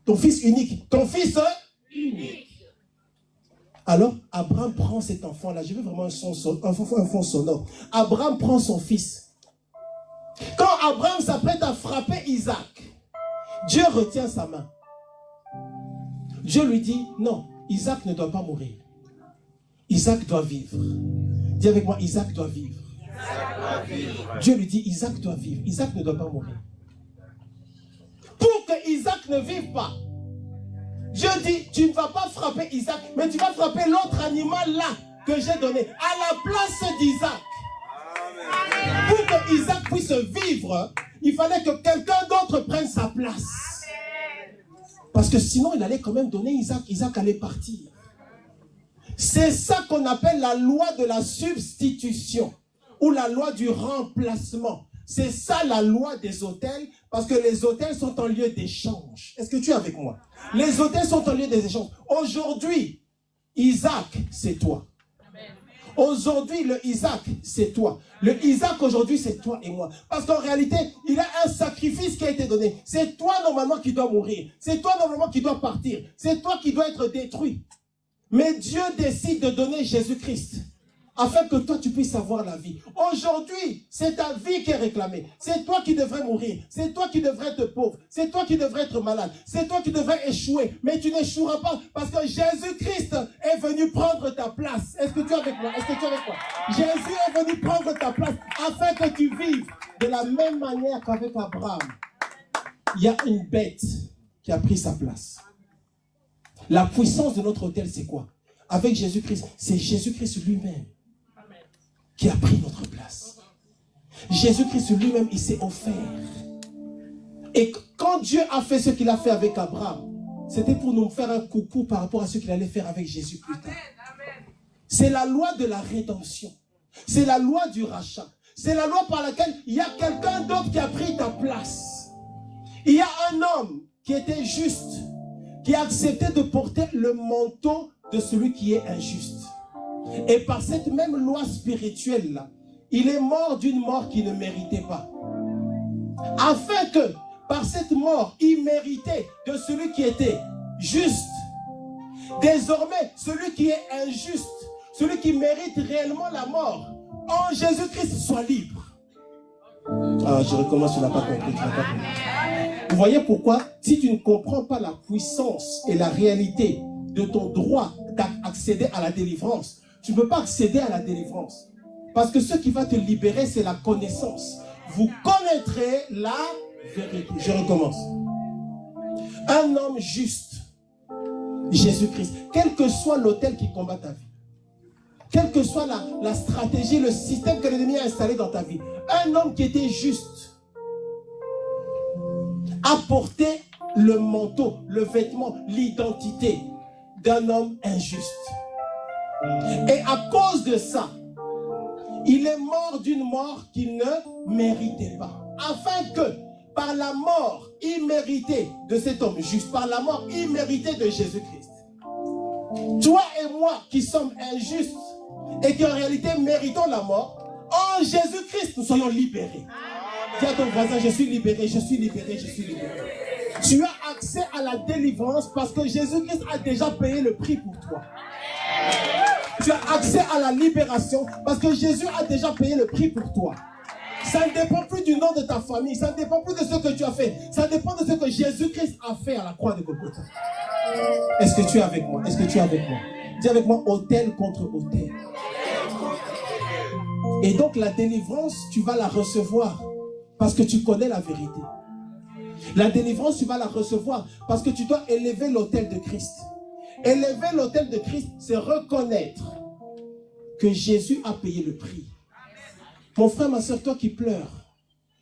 Ton fils unique. Ton fils unique. Alors, Abraham prend cet enfant-là. Je veux vraiment un fond sonore. Abraham prend son fils. Quand Abraham s'apprête à frapper Isaac, Dieu retient sa main. Dieu lui dit, non, Isaac ne doit pas mourir. Isaac doit vivre. Dis avec moi, Isaac doit vivre. Dieu lui dit, Isaac doit vivre. Isaac ne doit pas mourir. Pour que Isaac ne vive pas, Dieu dit, tu ne vas pas frapper Isaac, mais tu vas frapper l'autre animal là que j'ai donné, à la place d'Isaac. Pour que Isaac puisse vivre, il fallait que quelqu'un d'autre prenne sa place. Parce que sinon, il allait quand même donner Isaac. Isaac allait partir. C'est ça qu'on appelle la loi de la substitution ou la loi du remplacement. C'est ça la loi des autels, parce que les autels sont en lieu d'échange. Est-ce que tu es avec moi? Les autels sont en lieu des échanges. Aujourd'hui, Isaac, c'est toi. Aujourd'hui, le Isaac, c'est toi. Le Isaac aujourd'hui, c'est toi et moi. Parce qu'en réalité, il y a un sacrifice qui a été donné. C'est toi normalement qui dois mourir. C'est toi normalement qui dois partir. C'est toi qui dois être détruit. Mais Dieu décide de donner Jésus-Christ afin que toi tu puisses avoir la vie. Aujourd'hui, c'est ta vie qui est réclamée. C'est toi qui devrais mourir. C'est toi qui devrais être pauvre. C'est toi qui devrais être malade. C'est toi qui devrais échouer. Mais tu n'échoueras pas parce que Jésus-Christ est venu prendre ta place. Est-ce que tu es avec moi? Est-ce que tu es avec moi? Jésus est venu prendre ta place afin que tu vives de la même manière qu'avec Abraham. Il y a une bête qui a pris sa place. La puissance de notre autel, c'est quoi? Avec Jésus-Christ, c'est Jésus-Christ lui-même qui a pris notre place. Jésus-Christ lui-même, il s'est offert. Et quand Dieu a fait ce qu'il a fait avec Abraham, c'était pour nous faire un coucou par rapport à ce qu'il allait faire avec Jésus plus tard. C'est la loi de la rédemption. C'est la loi du rachat. C'est la loi par laquelle il y a quelqu'un d'autre qui a pris ta place. Il y a un homme qui était juste, qui a accepté de porter le manteau de celui qui est injuste. Et par cette même loi spirituelle-là, il est mort d'une mort qu'il ne méritait pas. Afin que, par cette mort imméritée de celui qui était juste, désormais, celui qui est injuste, celui qui mérite réellement la mort, en Jésus-Christ soit libre. Ah, je recommence, tu n'as pas compris, tu n'as pas compris. Vous voyez pourquoi, si tu ne comprends pas la puissance et la réalité de ton droit d'accéder à la délivrance, tu ne peux pas accéder à la délivrance. Parce que ce qui va te libérer, c'est la connaissance. Vous connaîtrez la vérité. Je recommence. Un homme juste, Jésus-Christ, quel que soit l'autel qui combat ta vie, quelle que soit la stratégie, le système que l'ennemi a installé dans ta vie, un homme qui était juste a porté le manteau, le vêtement, l'identité d'un homme injuste. Et à cause de ça, il est mort d'une mort qu'il ne méritait pas. Afin que, par la mort imméritée de cet homme juste, par la mort imméritée de Jésus-Christ, toi et moi qui sommes injustes et qui en réalité méritons la mort, en Jésus-Christ, nous soyons libérés. Dis à ton voisin, je suis libéré, je suis libéré, je suis libéré. Tu as accès à la délivrance parce que Jésus-Christ a déjà payé le prix pour toi. Tu as accès à la libération parce que Jésus a déjà payé le prix pour toi. Ça ne dépend plus du nom de ta famille, ça ne dépend plus de ce que tu as fait, ça dépend de ce que Jésus-Christ a fait à la croix de Golgotha. Est-ce que tu es avec moi? Est-ce que tu es avec moi? Dis avec moi, autel contre autel. Et donc la délivrance, tu vas la recevoir parce que tu connais la vérité. La délivrance, tu vas la recevoir parce que tu dois élever l'autel de Christ. Élever l'autel de Christ, c'est reconnaître que Jésus a payé le prix. Mon frère, ma soeur, toi qui pleures,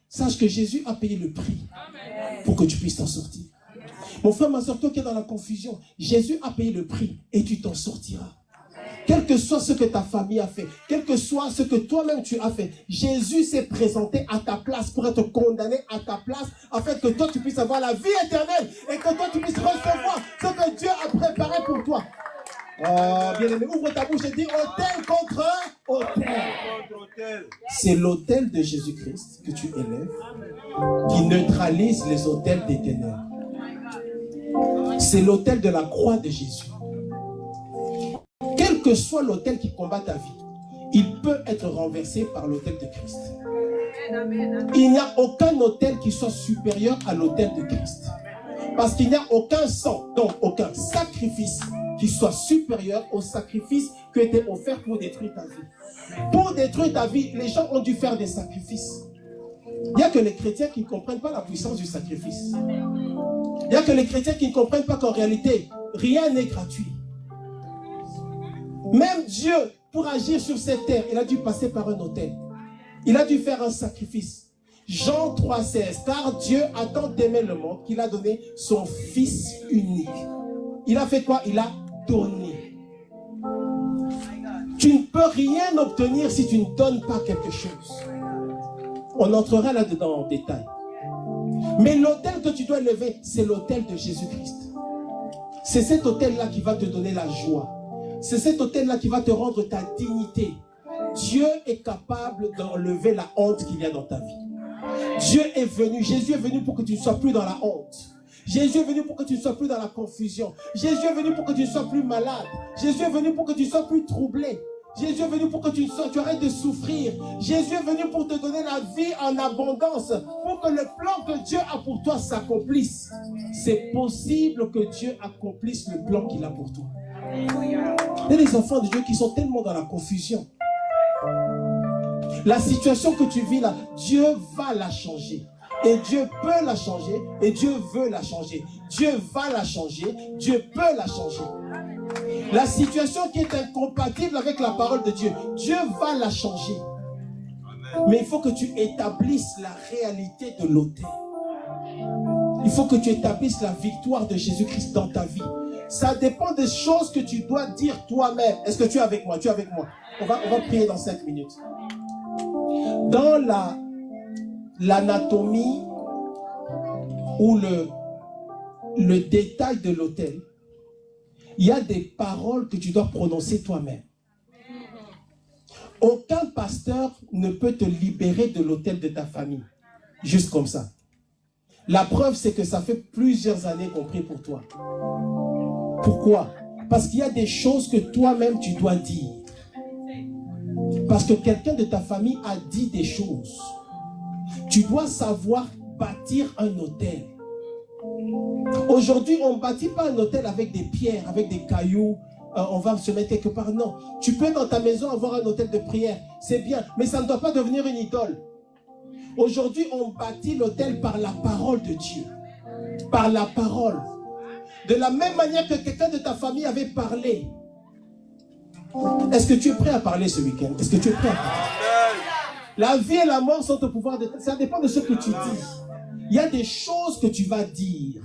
sache que Jésus a payé le prix pour que tu puisses t'en sortir. Mon frère, ma soeur, toi qui es dans la confusion, Jésus a payé le prix et tu t'en sortiras. Quel que soit ce que ta famille a fait, quel que soit ce que toi-même tu as fait, Jésus s'est présenté à ta place pour être condamné à ta place, afin que toi tu puisses avoir la vie éternelle et que toi tu puisses recevoir ce que Dieu a préparé pour toi. Bien-aimé, ouvre ta bouche et dis autel contre autel. C'est l'autel de Jésus-Christ que tu élèves qui neutralise les autels des ténèbres. C'est l'autel de la croix de Jésus. Quel que soit l'autel qui combat ta vie, il peut être renversé par l'autel de Christ. Il n'y a aucun autel qui soit supérieur à l'autel de Christ. Parce qu'il n'y a aucun sang, donc aucun sacrifice qui soit supérieur au sacrifice qui a été offert pour détruire ta vie. Pour détruire ta vie, les gens ont dû faire des sacrifices. Il n'y a que les chrétiens qui ne comprennent pas la puissance du sacrifice. Il n'y a que les chrétiens qui ne comprennent pas qu'en réalité, rien n'est gratuit. Même Dieu, pour agir sur cette terre, il a dû passer par un autel. Il a dû faire un sacrifice. Jean 3,16, car Dieu a tant aimé le monde qu'il a donné son Fils unique. Il a fait quoi? Il a donné. Tu ne peux rien obtenir si tu ne donnes pas quelque chose. On entrera là-dedans en détail. Mais l'autel que tu dois lever, c'est l'autel de Jésus-Christ. C'est cet autel-là qui va te donner la joie. C'est cet autel-là qui va te rendre ta dignité. Dieu est capable d'enlever la honte qu'il y a dans ta vie. Dieu est venu, Jésus est venu pour que tu ne sois plus dans la honte. Jésus est venu pour que tu ne sois plus dans la confusion. Jésus est venu pour que tu ne sois plus malade. Jésus est venu pour que tu ne sois plus troublé. Jésus est venu pour que tu arrêtes de souffrir. Jésus est venu pour te donner la vie en abondance, pour que le plan que Dieu a pour toi s'accomplisse. C'est possible que Dieu accomplisse le plan qu'il a pour toi. Il y a des enfants de Dieu qui sont tellement dans la confusion. La situation que tu vis là, Dieu va la changer. Et Dieu peut la changer. Et Dieu veut la changer. Dieu va la changer. Dieu peut la changer. La situation qui est incompatible avec la parole de Dieu, Dieu va la changer. Mais il faut que tu établisses la réalité de l'autel. Il faut que tu établisses la victoire de Jésus-Christ dans ta vie. Ça dépend des choses que tu dois dire toi-même. Est-ce que tu es avec moi? Tu es avec moi? On va prier dans 5 minutes. Dans l'anatomie ou le détail de l'autel, il y a des paroles que tu dois prononcer toi-même. Aucun pasteur ne peut te libérer de l'autel de ta famille, juste comme ça. La preuve, c'est que ça fait plusieurs années qu'on prie pour toi. Pourquoi? Parce qu'il y a des choses que toi-même tu dois dire. Parce que quelqu'un de ta famille a dit des choses. Tu dois savoir bâtir un autel. Aujourd'hui, on ne bâtit pas un autel avec des pierres, avec des cailloux. On va se mettre quelque part. Non. Tu peux dans ta maison avoir un autel de prière. C'est bien. Mais ça ne doit pas devenir une idole. Aujourd'hui, on bâtit l'autel par la parole de Dieu. Par la parole. De la même manière que quelqu'un de ta famille avait parlé. Est-ce que tu es prêt à parler ce week-end? Est-ce que tu es prêt à parler? La vie et la mort sont au pouvoir de... Ça dépend de ce que tu dis. Il y a des choses que tu vas dire.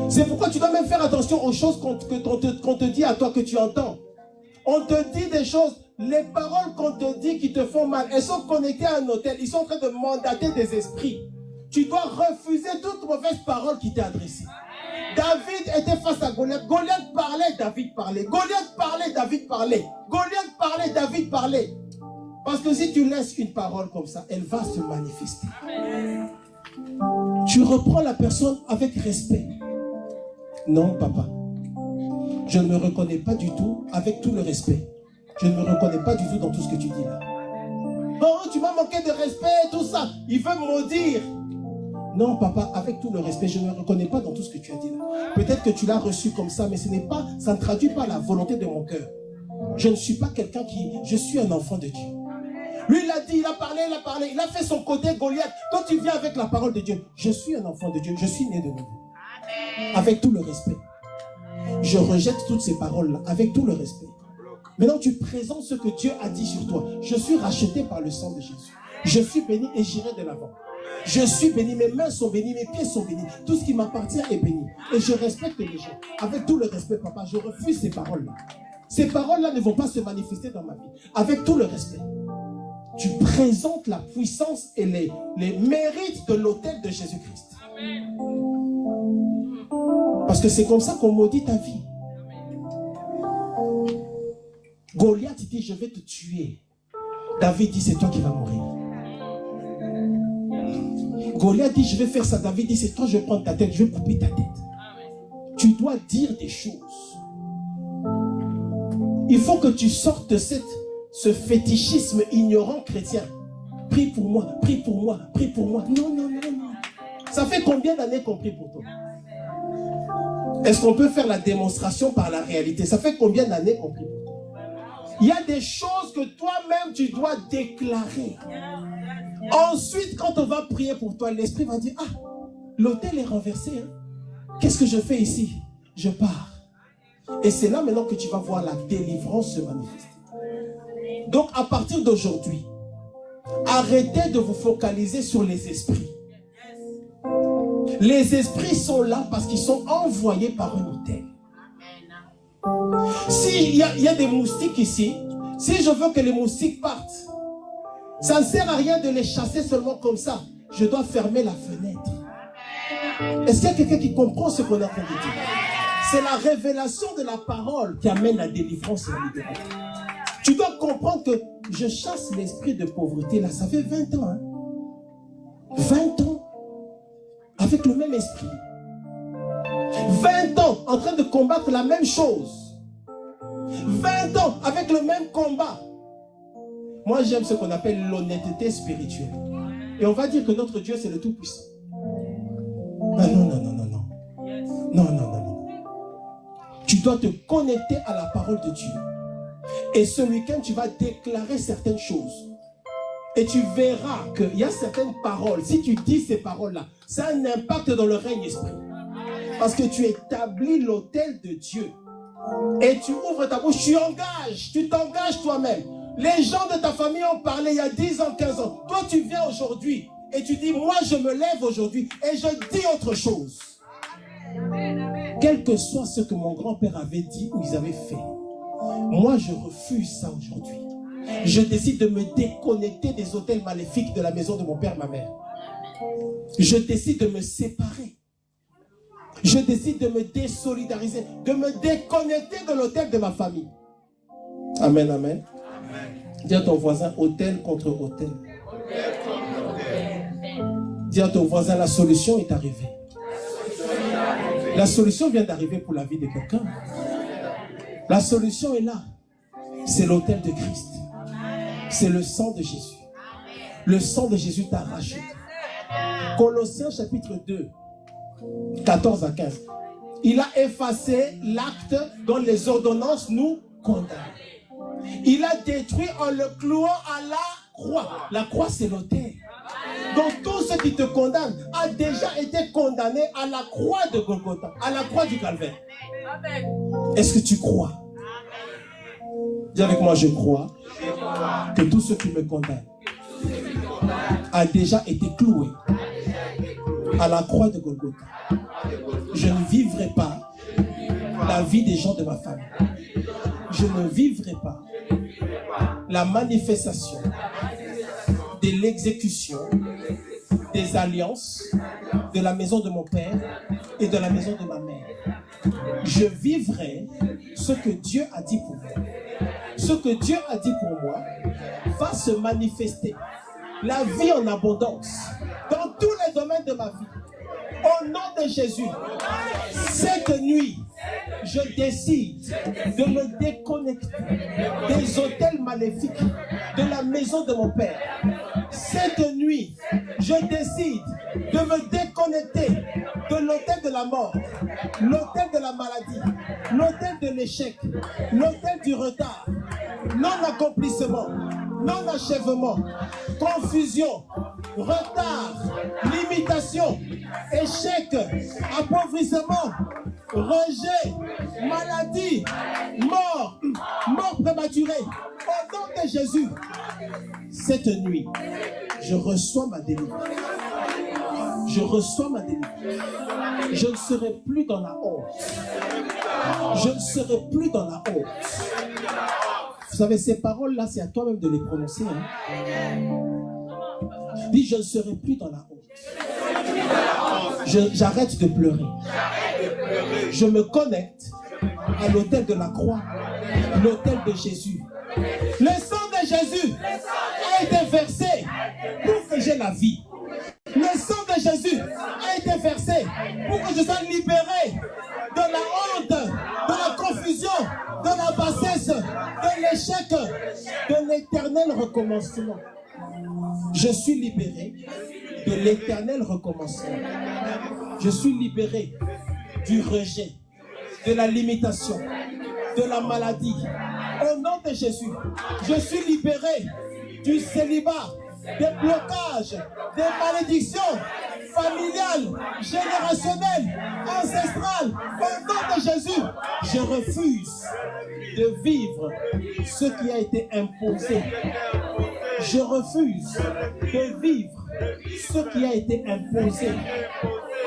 C'est pourquoi tu dois même faire attention aux choses qu'on te dit à toi que tu entends. On te dit des choses, les paroles qu'on te dit qui te font mal, elles sont connectées à un autel. Ils sont en train de mandater des esprits. Tu dois refuser toute mauvaise parole qui t'est adressée. David était face à Goliath. Goliath parlait, David parlait. Goliath parlait, David parlait. Goliath parlait, David parlait. Parce que si tu laisses une parole comme ça, elle va se manifester. Tu reprends la personne avec respect. Non, papa. Je ne me reconnais pas du tout, avec tout le respect. Je ne me reconnais pas du tout dans tout ce que tu dis là. Oh, tu m'as manqué de respect, tout ça. Il veut me maudire. Non, papa, avec tout le respect, je ne me reconnais pas dans tout ce que tu as dit là. Peut-être que tu l'as reçu comme ça, mais ça ne traduit pas la volonté de mon cœur. Je ne suis pas quelqu'un qui... Je suis un enfant de Dieu. Lui, il a dit, il a parlé, il a fait son côté Goliath. Quand tu viens avec la parole de Dieu, je suis un enfant de Dieu, je suis né de nouveau. Avec tout le respect. Je rejette toutes ces paroles-là, avec tout le respect. Maintenant, tu présentes ce que Dieu a dit sur toi. Je suis racheté par le sang de Jésus. Je suis béni et j'irai de l'avant. Je suis béni, mes mains sont bénies, mes pieds sont bénis. Tout ce qui m'appartient est béni. Et je respecte les gens. Avec tout le respect, papa, je refuse ces paroles-là. Ces paroles-là ne vont pas se manifester dans ma vie. Avec tout le respect. Tu présentes la puissance et les mérites de l'autel de Jésus-Christ. Parce que c'est comme ça qu'on maudit ta vie. Goliath dit, je vais te tuer. David dit, c'est toi qui vas mourir. Goliath dit, je vais faire ça. David dit, c'est toi, je vais prendre ta tête, je vais couper ta tête. tu dois dire des choses. Il faut que tu sortes de ce fétichisme ignorant chrétien. Prie pour moi, prie pour moi, prie pour moi. Non, non, non, non. Ça fait combien d'années qu'on prie pour toi? Est-ce qu'on peut faire la démonstration par la réalité? Ça fait combien d'années qu'on prie pour toi? Il y a des choses que toi-même tu dois déclarer. Ensuite, quand on va prier pour toi, l'esprit va dire, ah, l'autel est renversé. Hein? Qu'est-ce que je fais ici? Je pars. Et c'est là maintenant que tu vas voir la délivrance se manifester. Donc, à partir d'aujourd'hui, arrêtez de vous focaliser sur les esprits. Les esprits sont là parce qu'ils sont envoyés par un autel. S'il y a des moustiques ici, si je veux que les moustiques partent, ça ne sert à rien de les chasser seulement comme ça. Je dois fermer la fenêtre. Est-ce qu'il y a quelqu'un qui comprend ce qu'on est en train de dire? C'est la révélation de la parole qui amène la délivrance et la libération. Tu dois comprendre que je chasse l'esprit de pauvreté là, ça fait 20 ans. Hein? 20 ans avec le même esprit. 20 ans en train de combattre la même chose. 20 ans avec le même combat. Moi j'aime ce qu'on appelle l'honnêteté spirituelle. Et on va dire que notre Dieu c'est le Tout-Puissant. Ah non, non, non, non, non. Non, non, non, non. Tu dois te connecter à la parole de Dieu. Et ce week-end, tu vas déclarer certaines choses. Et tu verras qu'il y a certaines paroles. Si tu dis ces paroles-là, ça a un impact dans le règne esprit. Parce que tu établis l'autel de Dieu. Et tu ouvres ta bouche, tu t'engages toi-même. Les gens de ta famille ont parlé il y a 10 ans, 15 ans. Toi, tu viens aujourd'hui et tu dis, moi, je me lève aujourd'hui et je dis autre chose. Quel que soit ce que mon grand-père avait dit ou ils avaient fait, moi, je refuse ça aujourd'hui. Je décide de me déconnecter des autels maléfiques de la maison de mon père, ma mère. Je décide de me séparer. Je décide de me désolidariser, de me déconnecter de l'autel de ma famille. Amen, amen. Dis à ton voisin, autel contre autel. Dis à ton voisin, la solution est arrivée. La solution vient d'arriver pour la vie de quelqu'un. La solution est là. C'est l'autel de Christ. C'est le sang de Jésus. Le sang de Jésus t'a racheté. Colossiens chapitre 2, 14 à 15. Il a effacé l'acte dont les ordonnances nous condamnent. Il a détruit en le clouant à la croix. La croix, c'est l'autel. Donc tout ce qui te condamne a déjà été condamné à la croix de Golgotha, à la croix du Calvaire. Est-ce que tu crois? Dis avec moi, je crois que tout ce qui me condamne a déjà été cloué à la croix de Golgotha. Je ne vivrai pas la vie des gens de ma famille. Je ne vivrai pas la manifestation de l'exécution des alliances de la maison de mon père et de la maison de ma mère. Je vivrai ce que Dieu a dit pour moi. Ce que Dieu a dit pour moi va se manifester. La vie en abondance dans tous les domaines de ma vie. Au nom de Jésus, cette nuit, je décide de me déconnecter des autels maléfiques de la maison de mon père. Cette nuit, je décide de me déconnecter de l'autel de la mort, l'autel de la maladie, l'autel de l'échec, l'autel du retard, non-accomplissement, non-achèvement, confusion, retard, limitation, échec, appauvrissement, rejet, maladie, mort, mort prématurée. Au nom de Jésus, cette nuit, je reçois ma délivrance. Je reçois ma délivrance. Je ne serai plus dans la honte. Je ne serai plus dans la honte. Vous savez, ces paroles-là, c'est à toi-même de les prononcer. Hein? Dis, je ne serai plus dans la honte. J'arrête de pleurer. Je me connecte à l'autel de la croix, l'autel de Jésus. Le sang de Jésus a été versé pour que j'ai la vie. Le sang de Jésus a été versé pour que je sois libéré de recommencement. Je suis libéré de l'éternel recommencement. Je suis libéré du rejet, de la limitation, de la maladie. Au nom de Jésus, je suis libéré du célibat, des blocages, des malédictions familiales, générationnelles, ancestrales. Au nom de Jésus, je refuse de vivre ce qui a été imposé. Je refuse de vivre ce qui a été imposé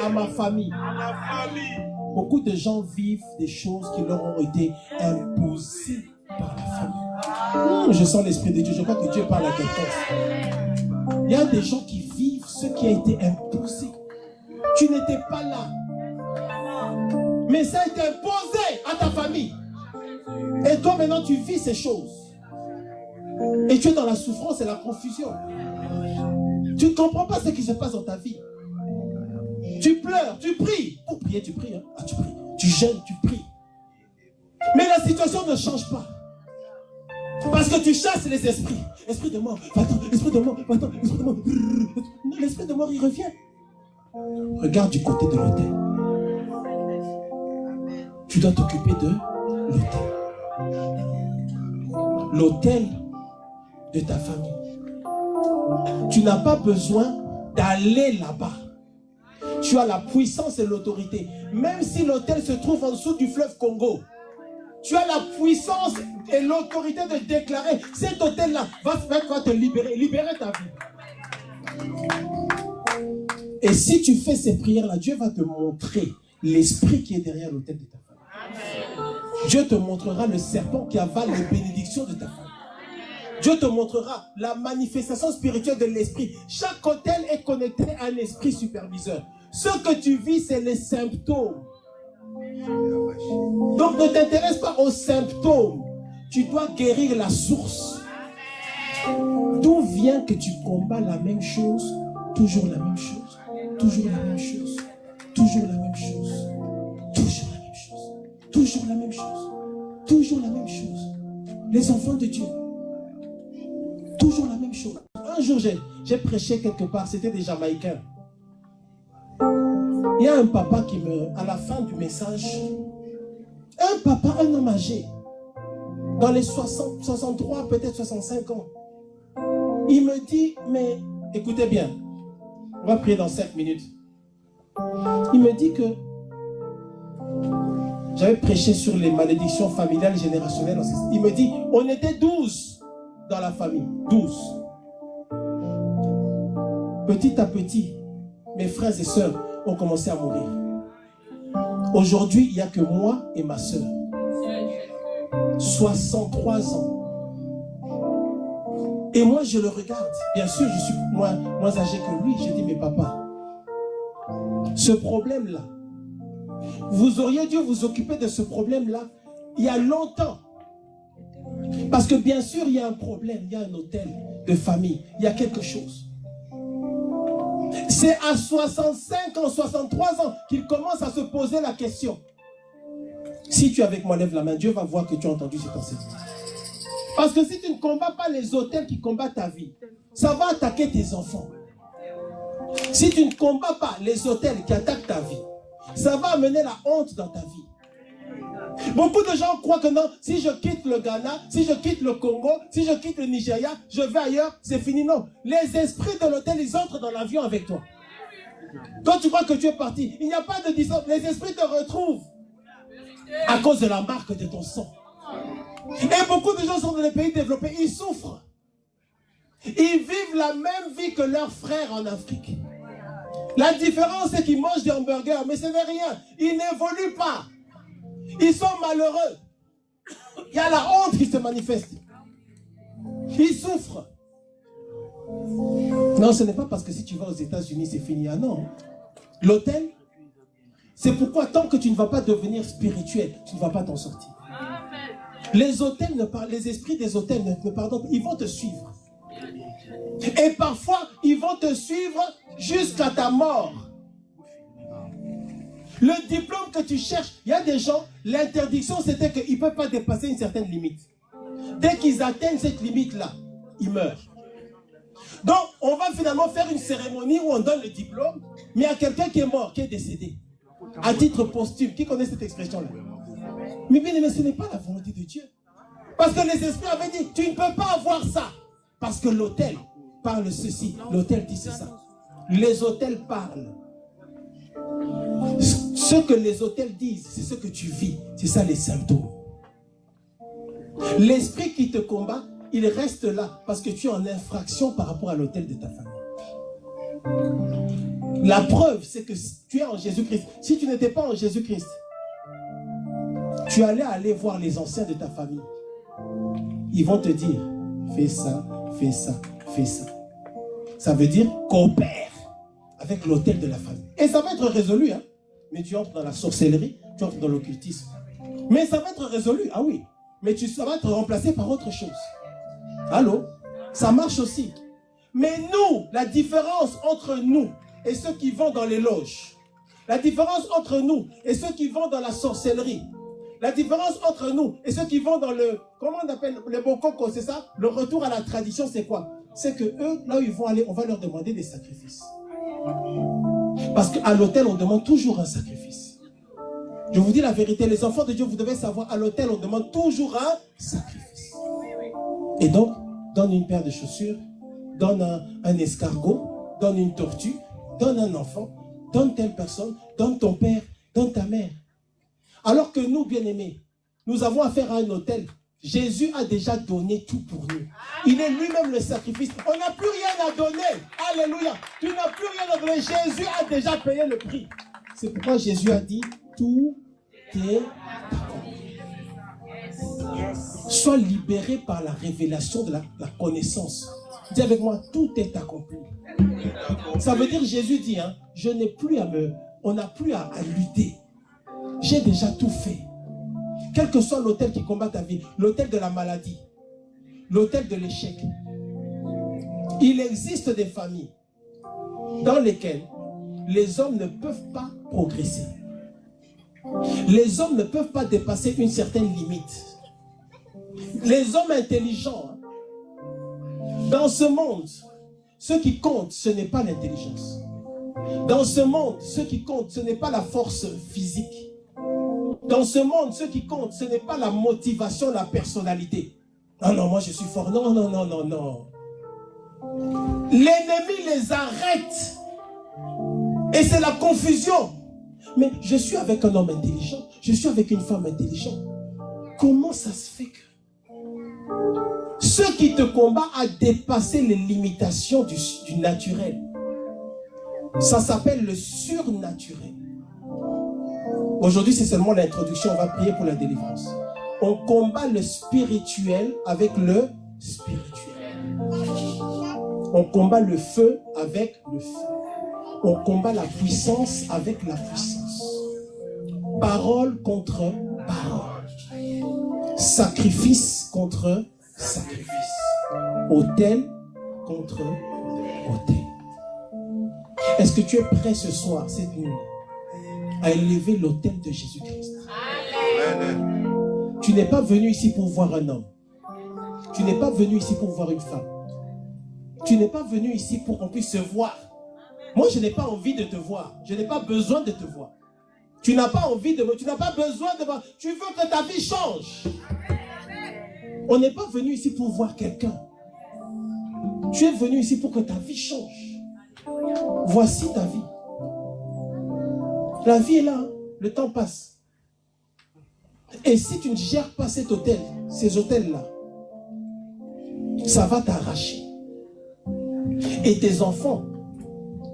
à ma famille. Beaucoup de gens vivent des choses qui leur ont été imposées par la famille. Je sens l'Esprit de Dieu. Je crois que Dieu parle à quelqu'un. Il y a des gens qui vivent ce qui a été imposé. Tu n'étais pas là. Mais ça a été imposé à ta famille. Et toi maintenant tu vis ces choses. Et tu es dans la souffrance et la confusion. Tu ne comprends pas ce qui se passe dans ta vie. Tu pleures, tu pries. Pour prier, tu pries. Hein? Ah, tu pries. Tu jeûnes, tu pries. Mais la situation ne change pas. Parce que tu chasses les esprits. Esprit de mort, va-t'en, esprit de mort, va-t'en, esprit de mort. L'esprit de mort, il revient. Regarde du côté de l'autel. Tu dois t'occuper de l'autel. L'autel de ta famille. Tu n'as pas besoin d'aller là-bas. Tu as la puissance et l'autorité. Même si l'autel se trouve en dessous du fleuve Congo, tu as la puissance et l'autorité de déclarer cet autel-là va te libérer ta vie. Et si tu fais ces prières-là, Dieu va te montrer l'esprit qui est derrière l'autel de ta famille. Dieu te montrera le serpent qui avale les bénédictions de ta famille. Dieu te montrera la manifestation spirituelle de l'esprit. Chaque autel est connecté à un esprit superviseur. Ce que tu vis, c'est les symptômes. Donc ne t'intéresse pas aux symptômes. Tu dois guérir la source. D'où vient que tu combats la même chose, toujours la même chose, toujours la même chose, toujours la même chose, toujours la même chose, toujours la même chose, toujours la même chose. Les enfants de Dieu, toujours la même chose. Un jour, j'ai prêché quelque part, c'était des Jamaïcains. Il y a un papa qui à la fin du message, un papa, un homme âgé, dans les 60, 63, peut-être 65 ans, il me dit, mais écoutez bien, on va prier dans 5 minutes. Il me dit que j'avais prêché sur les malédictions familiales générationnelles. Il me dit, on était 12 dans la famille, 12. Petit à petit, mes frères et sœurs ont commencé à mourir. Aujourd'hui, il n'y a que moi et ma sœur. 63 ans. Et moi, je le regarde. Bien sûr, je suis moins âgé que lui. Je dis, mais papa, ce problème-là, vous auriez dû vous occuper de ce problème-là il y a longtemps. Parce que bien sûr, il y a un problème, il y a un hôtel de famille, il y a quelque chose. C'est à 65 ans, 63 ans qu'il commence à se poser la question. Si tu es avec moi, lève la main, Dieu va voir que tu as entendu cet enseignement. Parce que si tu ne combats pas les hôtels qui combattent ta vie, ça va attaquer tes enfants. Si tu ne combats pas les hôtels qui attaquent ta vie, ça va amener la honte dans ta vie. Beaucoup de gens croient que non, si je quitte le Ghana, si je quitte le Congo, si je quitte le Nigeria, je vais ailleurs, c'est fini. Non, les esprits de l'hôtel, ils entrent dans l'avion avec toi. Quand tu crois que tu es parti, il n'y a pas de distance. Les esprits te retrouvent à cause de la marque de ton sang. Et beaucoup de gens sont dans les pays développés, ils souffrent. Ils vivent la même vie que leurs frères en Afrique. La différence, c'est qu'ils mangent des hamburgers, mais ce n'est rien. Ils n'évoluent pas. Ils sont malheureux. Il y a la honte qui se manifeste. Ils souffrent. Non, ce n'est pas parce que si tu vas aux États-Unis, c'est fini. Ah non. L'hôtel, c'est pourquoi tant que tu ne vas pas devenir spirituel, tu ne vas pas t'en sortir. Les hôtels les esprits des hôtels ne pardonnent pas. Ils vont te suivre. Et parfois, ils vont te suivre jusqu'à ta mort. Le diplôme que tu cherches, il y a des gens, l'interdiction c'était qu'ils ne peuvent pas dépasser une certaine limite. Dès qu'ils atteignent cette limite-là, il meurt. Donc, on va finalement faire une cérémonie où on donne le diplôme, mais à quelqu'un qui est mort, qui est décédé, à titre posthume. Qui connaît cette expression-là? Mais bien aimé, ce n'est pas la volonté de Dieu. Parce que les esprits avaient dit, tu ne peux pas avoir ça. Parce que l'autel parle ceci, l'autel dit ça. Les autels parlent. Ce que les autels disent, c'est ce que tu vis. C'est ça les symptômes. L'esprit qui te combat, il reste là parce que tu es en infraction par rapport à l'autel de ta famille. La preuve, c'est que tu es en Jésus-Christ. Si tu n'étais pas en Jésus-Christ, tu allais aller voir les anciens de ta famille. Ils vont te dire, fais ça, fais ça, fais ça. Ça veut dire coopère avec l'autel de la famille. Et ça va être résolu, hein. Mais tu entres dans la sorcellerie, tu entres dans l'occultisme. Mais ça va être résolu, ah oui. Mais ça va être remplacé par autre chose. Allô? Ça marche aussi. Mais nous, la différence entre nous et ceux qui vont dans les loges, la différence entre nous et ceux qui vont dans la sorcellerie, la différence entre nous et ceux qui vont dans le, comment on appelle, le bokoko, c'est ça? Le retour à la tradition, c'est quoi? C'est que eux, là où ils vont aller, on va leur demander des sacrifices. Parce qu'à l'autel, on demande toujours un sacrifice. Je vous dis la vérité, les enfants de Dieu, vous devez savoir, à l'autel, on demande toujours un sacrifice. Et donc, donne une paire de chaussures, donne un escargot, donne une tortue, donne un enfant, donne telle personne, donne ton père, donne ta mère. Alors que nous, bien-aimés, nous avons affaire à un autel. Jésus a déjà donné tout pour nous. Il est lui-même le sacrifice. On n'a plus rien à donner. Alléluia. Tu n'as plus rien à donner. Jésus a déjà payé le prix. C'est pourquoi Jésus a dit, tout est accompli. Sois libéré par la révélation de la connaissance. Dis avec moi, tout est accompli. Ça veut dire, Jésus dit, hein, je n'ai plus on n'a plus à lutter. J'ai déjà tout fait. Quel que soit l'autel qui combat ta vie, l'autel de la maladie, l'autel de l'échec. Il existe des familles dans lesquelles les hommes ne peuvent pas progresser. Les hommes ne peuvent pas dépasser une certaine limite. Les hommes intelligents, hein, dans ce monde, ce qui compte, ce n'est pas l'intelligence. Dans ce monde, ce qui compte, ce n'est pas la force physique. Dans ce monde, ce qui compte, ce n'est pas la motivation, la personnalité. Non, non, moi je suis fort. Non, non, non, non, non. L'ennemi les arrête. Et c'est la confusion. Mais je suis avec un homme intelligent. Je suis avec une femme intelligente. Comment ça se fait que ce qui te combat a dépassé les limitations du naturel? Ça s'appelle le surnaturel. Aujourd'hui, c'est seulement l'introduction. On va prier pour la délivrance. On combat le spirituel avec le spirituel. On combat le feu avec le feu. On combat la puissance avec la puissance. Parole contre parole. Sacrifice contre sacrifice. Autel contre autel. Est-ce que tu es prêt ce soir, cette nuit, à élever l'autel de Jésus-Christ? Tu n'es pas venu ici pour voir un homme. Tu n'es pas venu ici pour voir une femme. Tu n'es pas venu ici pour qu'on puisse se voir. Moi, je n'ai pas envie de te voir. Je n'ai pas besoin de te voir. Tu n'as pas envie de me... Tu n'as pas besoin de voir. Tu veux que ta vie change. On n'est pas venu ici pour voir quelqu'un. Tu es venu ici pour que ta vie change. Voici ta vie. La vie est là, hein. Le temps passe. Et si tu ne gères pas cet hôtel, ces hôtels-là, ça va t'arracher. Et tes enfants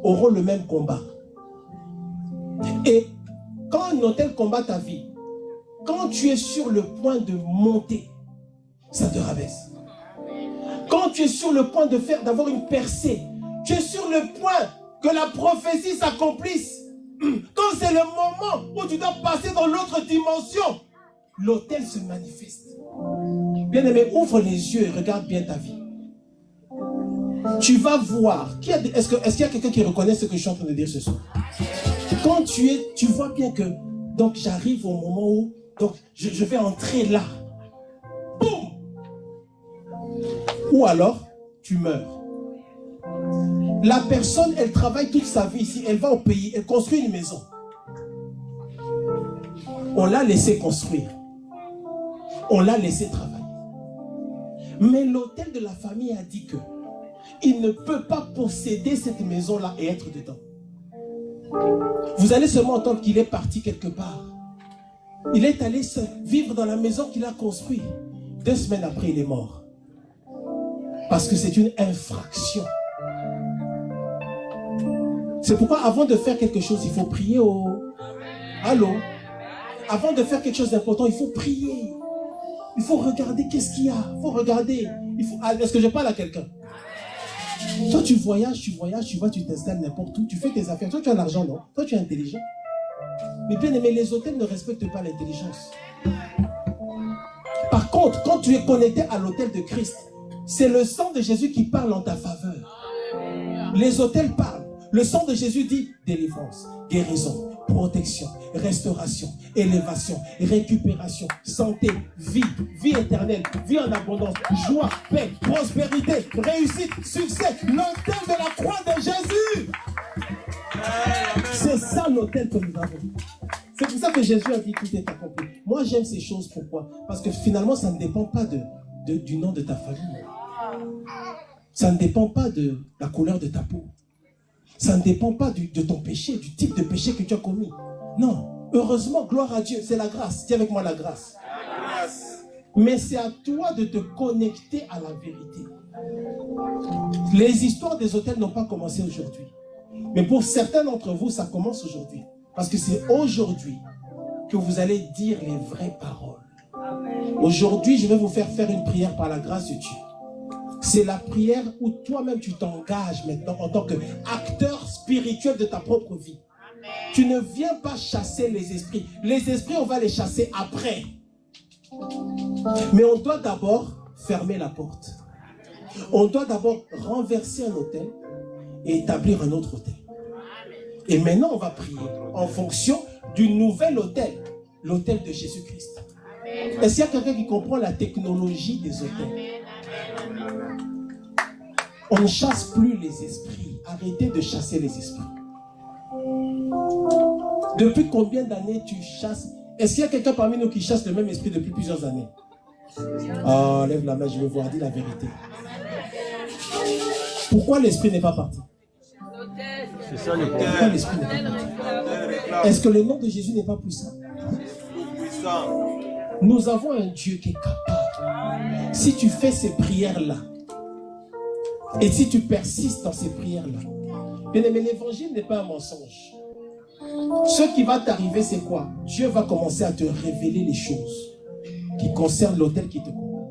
auront le même combat. Et quand un hôtel combat ta vie, quand tu es sur le point de monter, ça te rabaisse. Quand tu es sur le point d'avoir une percée, tu es sur le point que la prophétie s'accomplisse. Quand c'est le moment où tu dois passer dans l'autre dimension, l'autel se manifeste. Bien-aimé, ouvre les yeux et regarde bien ta vie. Tu vas voir. Est-ce qu'il y a quelqu'un qui reconnaît ce que je suis en train de dire ce soir? Quand tu vois bien que, donc j'arrive au moment où, donc je vais entrer là. Boum! Ou alors, tu meurs. La personne, elle travaille toute sa vie ici, elle va au pays, elle construit une maison. On l'a laissé construire. On l'a laissé travailler. Mais l'autel de la famille a dit que il ne peut pas posséder cette maison-là et être dedans. Vous allez seulement entendre qu'il est parti quelque part. Il est allé vivre dans la maison qu'il a construite. 2 semaines après, il est mort. Parce que c'est une infraction. C'est pourquoi avant de faire quelque chose, il faut prier au... Allô? Avant de faire quelque chose d'important, il faut prier. Il faut regarder qu'est-ce qu'il y a. Il faut regarder. Est-ce que je parle à quelqu'un? Toi, tu voyages, tu vois, tu t'installes n'importe où, tu fais tes affaires. Toi, tu as l'argent, non? Toi, tu es intelligent. Mais bien aimé, les hôtels ne respectent pas l'intelligence. Par contre, quand tu es connecté à l'autel de Christ, c'est le sang de Jésus qui parle en ta faveur. Les hôtels parlent. Le sang de Jésus dit délivrance, guérison, protection, restauration, élévation, récupération, santé, vie éternelle, vie en abondance, joie, paix, prospérité, réussite, succès. L'autel de la croix de Jésus. C'est ça l'autel que nous avons. C'est pour ça que Jésus a dit tout est accompli. Moi j'aime ces choses, pourquoi? Parce que finalement ça ne dépend pas du nom de ta famille. Ça ne dépend pas de la couleur de ta peau. Ça ne dépend pas de ton péché, du type de péché que tu as commis. Non, heureusement, gloire à Dieu, c'est la grâce. Dis avec moi la grâce. La grâce. Mais c'est à toi de te connecter à la vérité. Les histoires des hôtels n'ont pas commencé aujourd'hui. Mais pour certains d'entre vous, ça commence aujourd'hui. Parce que c'est aujourd'hui que vous allez dire les vraies paroles. Aujourd'hui, je vais vous faire une prière par la grâce de Dieu. C'est la prière où toi-même tu t'engages maintenant en tant qu'acteur spirituel de ta propre vie. Amen. Tu ne viens pas chasser les esprits. Les esprits, on va les chasser après. Mais on doit d'abord fermer la porte. On doit d'abord renverser un autel et établir un autre autel. Et maintenant, on va prier en fonction du nouvel autel, l'autel de Jésus-Christ. Est-ce qu'il y a quelqu'un qui comprend la technologie des autels? On ne chasse plus les esprits. Arrêtez de chasser les esprits. Depuis combien d'années tu chasses? Est-ce qu'il y a quelqu'un parmi nous qui chasse le même esprit depuis plusieurs années? Oh, lève la main, je veux voir, dis la vérité. Pourquoi l'esprit n'est pas parti? C'est ça le problème. Pourquoi l'esprit n'est pas parti? Est-ce que le nom de Jésus n'est pas puissant? Nous avons un Dieu qui est capable. Si tu fais ces prières-là, et si tu persistes dans ces prières-là, bien aimé, l'évangile n'est pas un mensonge. Ce qui va t'arriver, c'est quoi? Dieu va commencer à te révéler les choses qui concernent l'autel qui te combat.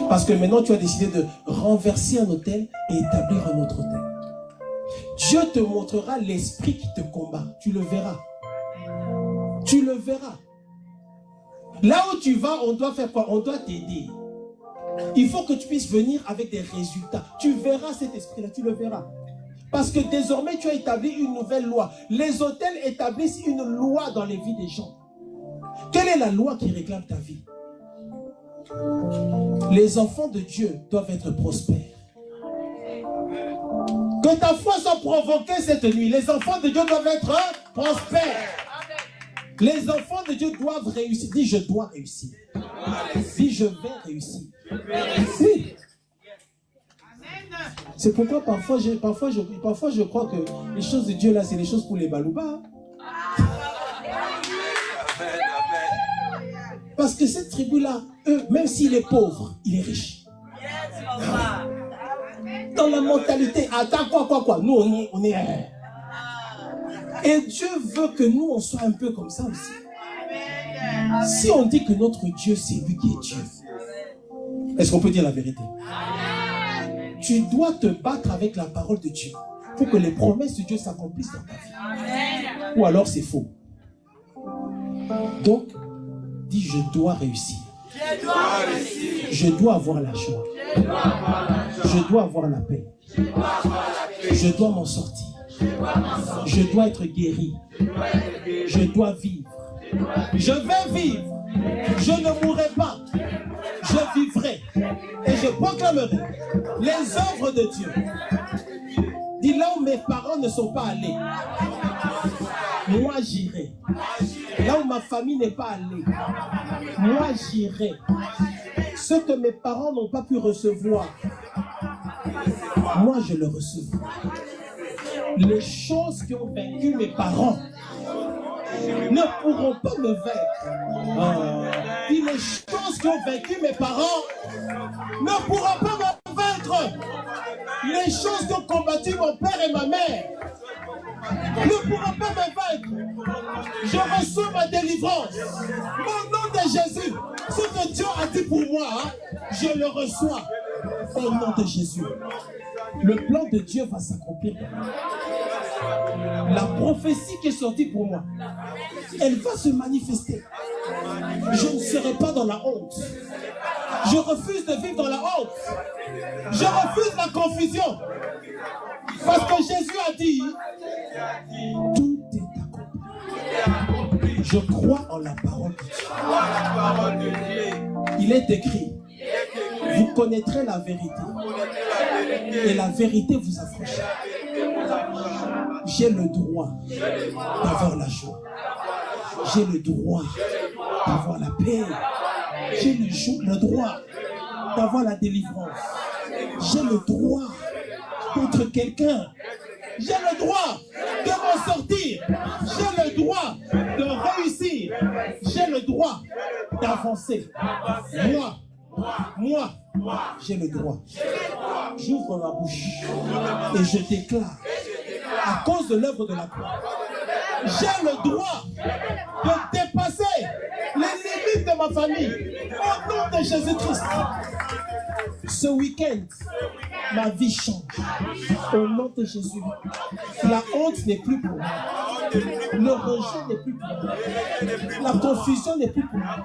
Parce que maintenant, tu as décidé de renverser un autel et établir un autre autel. Dieu te montrera l'esprit qui te combat. Tu le verras. Tu le verras. Là où tu vas, on doit faire quoi? On doit t'aider. Il faut que tu puisses venir avec des résultats. Tu verras cet esprit-là, tu le verras. Parce que désormais, tu as établi une nouvelle loi. Les hôtels établissent une loi dans les vies des gens. Quelle est la loi qui réclame ta vie? Les enfants de Dieu doivent être prospères. Que ta foi soit provoquée cette nuit. Les enfants de Dieu doivent être prospères. Les enfants de Dieu doivent réussir. Dis, je dois réussir. Dis, je vais réussir. Oui. C'est pourquoi parfois je crois que les choses de Dieu là, c'est les choses pour les balouba. Parce que cette tribu-là, eux, même s'il est pauvre, il est riche. Dans la mentalité, attends quoi. Nous, on est... Et Dieu veut que nous, on soit un peu comme ça aussi. Si on dit que notre Dieu, c'est lui qui est Dieu, est-ce qu'on peut dire la vérité? Tu dois te battre avec la parole de Dieu pour que les promesses de Dieu s'accomplissent dans ta vie. Ou alors c'est faux. Donc, dis, je dois réussir. Je dois avoir la joie. Je dois avoir la paix. Je dois m'en sortir. Je dois être guéri. Je dois vivre. Je vais vivre. Je ne mourrai pas. Je Je vivrai et je proclamerai les œuvres de Dieu. Dis là où mes parents ne sont pas allés, moi j'irai. Là où ma famille n'est pas allée, moi j'irai. Ce que mes parents n'ont pas pu recevoir, moi je le recevrai. Les choses qui ont vaincu mes parents ne pourront pas me vaincre. Et les choses qui ont vaincu mes parents ne pourront pas me vaincre. Les choses qui ont combattu mon père et ma mère ne pourront pas me vaincre. Je reçois ma délivrance. Au nom de Jésus, ce que Dieu a dit pour moi, je le reçois. Au nom de Jésus. Le plan de Dieu va s'accomplir. La prophétie qui est sortie pour moi, elle va se manifester. Je ne serai pas dans la honte. Je refuse de vivre dans la honte. Je refuse la confusion. Parce que Jésus a dit, tout est accompli. Je crois en la parole de Dieu. Il est écrit, vous connaîtrez la vérité et la vérité vous affranchira. J'ai le droit d'avoir la joie. J'ai le droit d'avoir la paix. J'ai le droit d'avoir la délivrance. J'ai le droit d'être quelqu'un. J'ai le droit de m'en sortir. J'ai le droit de réussir. J'ai le droit d'avancer. Moi, j'ai le droit. J'ouvre ma bouche et je déclare, à cause de l'œuvre de la croix, j'ai le droit de dépasser les limites de ma famille. Au nom de Jésus-Christ. Ce week-end, ma vie change. Au nom de Jésus. La honte n'est plus pour moi. Le rejet n'est plus pour moi. La confusion n'est plus pour moi.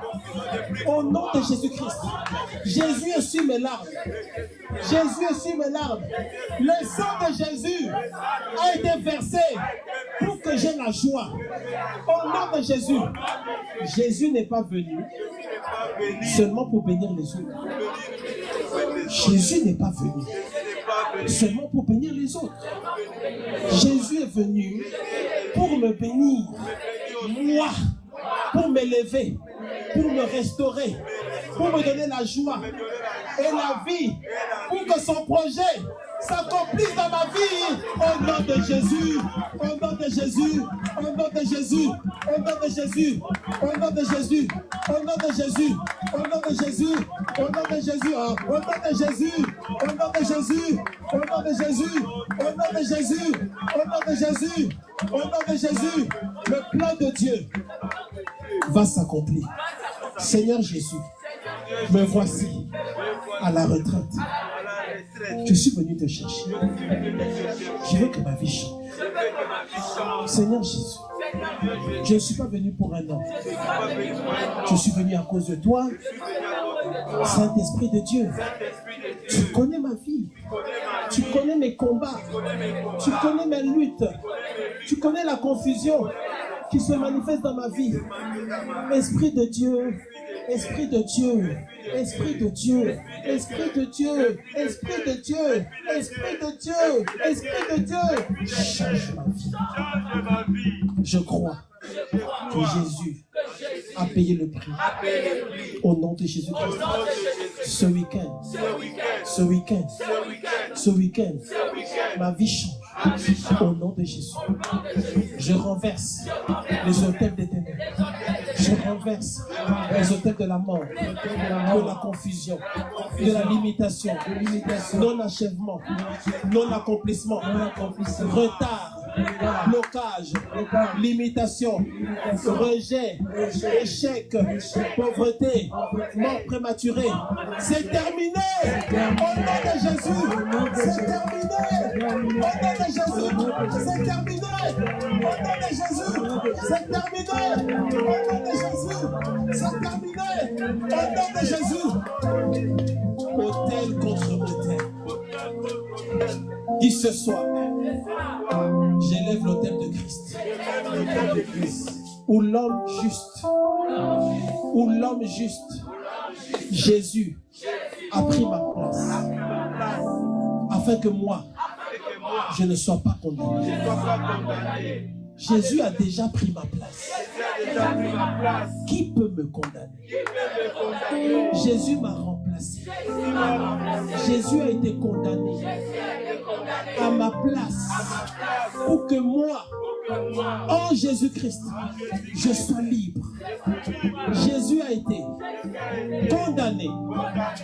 Au nom de Jésus-Christ. Jésus essuie mes larmes. Jésus essuie mes larmes. Le sang de Jésus a été versé pour que j'aie la joie. Au nom de Jésus. Jésus n'est pas venu seulement pour bénir les autres. Jésus n'est pas venu seulement pour bénir les autres. Jésus est venu pour me bénir, moi, pour m'élever, pour me restaurer, pour me donner la joie et la vie, pour que son projet s'accomplisse dans ma vie. Au nom de Jésus, au nom de Jésus, au nom de Jésus, au nom de Jésus, au nom de Jésus, au nom de Jésus, au nom de Jésus, au nom de Jésus, au nom de Jésus, au nom de Jésus, au nom de Jésus, au nom de Jésus, au nom de Jésus, au nom de Jésus, le plan de Dieu va s'accomplir. Seigneur Jésus, me voici à la retraite. Je suis venu te chercher. Je veux que ma vie change. Seigneur Jésus, je ne suis pas venu pour un an. Je suis venu à cause de toi. Saint-Esprit de Dieu, tu connais ma vie. Tu connais mes combats. Tu connais mes luttes. Tu connais la confusion qui se manifeste dans ma vie. Esprit de Dieu, Esprit de Dieu, Esprit de Dieu, Esprit de Dieu, Esprit de Dieu, Esprit de Dieu, Esprit de Dieu, change ma vie. Je crois que Jésus a payé le prix. Au nom de Jésus-Christ. Ce week-end, ma vie change. Au nom de Jésus. Je renverse les autels des ténèbres. Je renverse les autels de la mort, de la confusion, de la limitation, non-achèvement, non-accomplissement, retard, blocage, limitation, rejet, échec, pauvreté, mort prématurée. C'est terminé. Au nom de Jésus. C'est terminé. Au nom de Jésus. C'est terminé. Au nom de Jésus. C'est terminé. Au nom de Jésus. C'est terminé. Au nom de Jésus. Autel contre autel. Dis ce soir, j'élève l'autel de Christ. Où l'homme juste Jésus a pris ma place afin que moi, je ne sois pas condamné. Jésus a déjà pris ma place. Qui peut me condamner? Jésus m'a remplacé. Jésus a été condamné à ma place pour que moi, en Jésus-Christ, je sois libre. Jésus a été condamné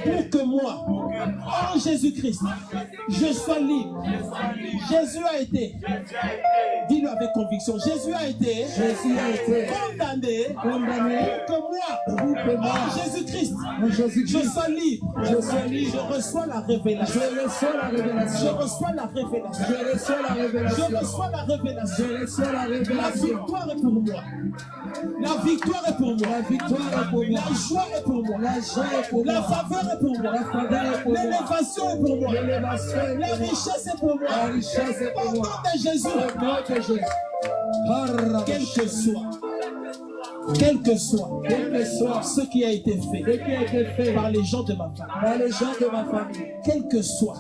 pour que moi, en Jésus-Christ, je sois libre. Jésus a été, dis-le avec conviction, Jésus a été condamné pour que moi, en Jésus-Christ, je sois libre. Je reçois la révélation. Je reçois la révélation. La victoire est pour moi. La victoire est pour moi. La joie est pour moi. La faveur est pour moi. L'élévation est pour moi. La richesse est pour moi. Au nom de Jésus. Quel que soit ce qui a été fait par les gens de ma famille, quel que soit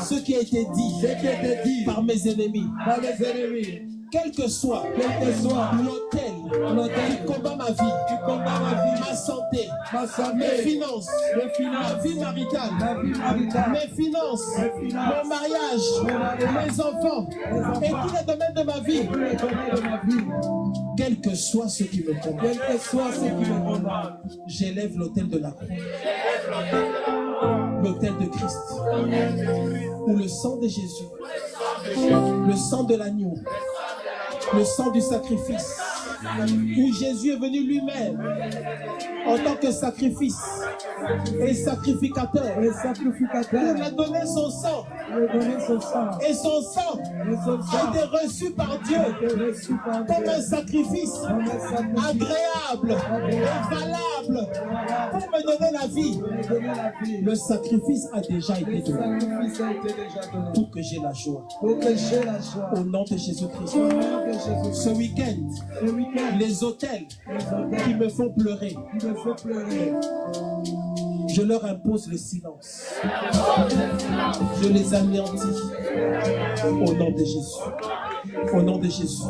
ce qui a été dit par mes ennemis, quel que soit l'autel qui combat ma vie, ma santé, mes finances, ma vie maritale, mes finances, mon mariage, mes enfants et tous les domaines de ma vie, quel que soit ce qui me combat, j'élève l'autel de la croix, l'autel de Christ, où le sang de Jésus, le sang de l'agneau, le sang du sacrifice, où Jésus est venu lui-même en tant que sacrifice et sacrificateur, pour lui donner son sang. Et son sang a été reçu par Dieu comme un sacrifice agréable et valable pour me donner la vie. Le sacrifice a déjà été donné pour que j'ai la joie. Au nom de Jésus-Christ. Ce week-end, les autels qui me font pleurer, je leur impose le silence. Je les anéantis. Au nom de Jésus. Au nom de Jésus.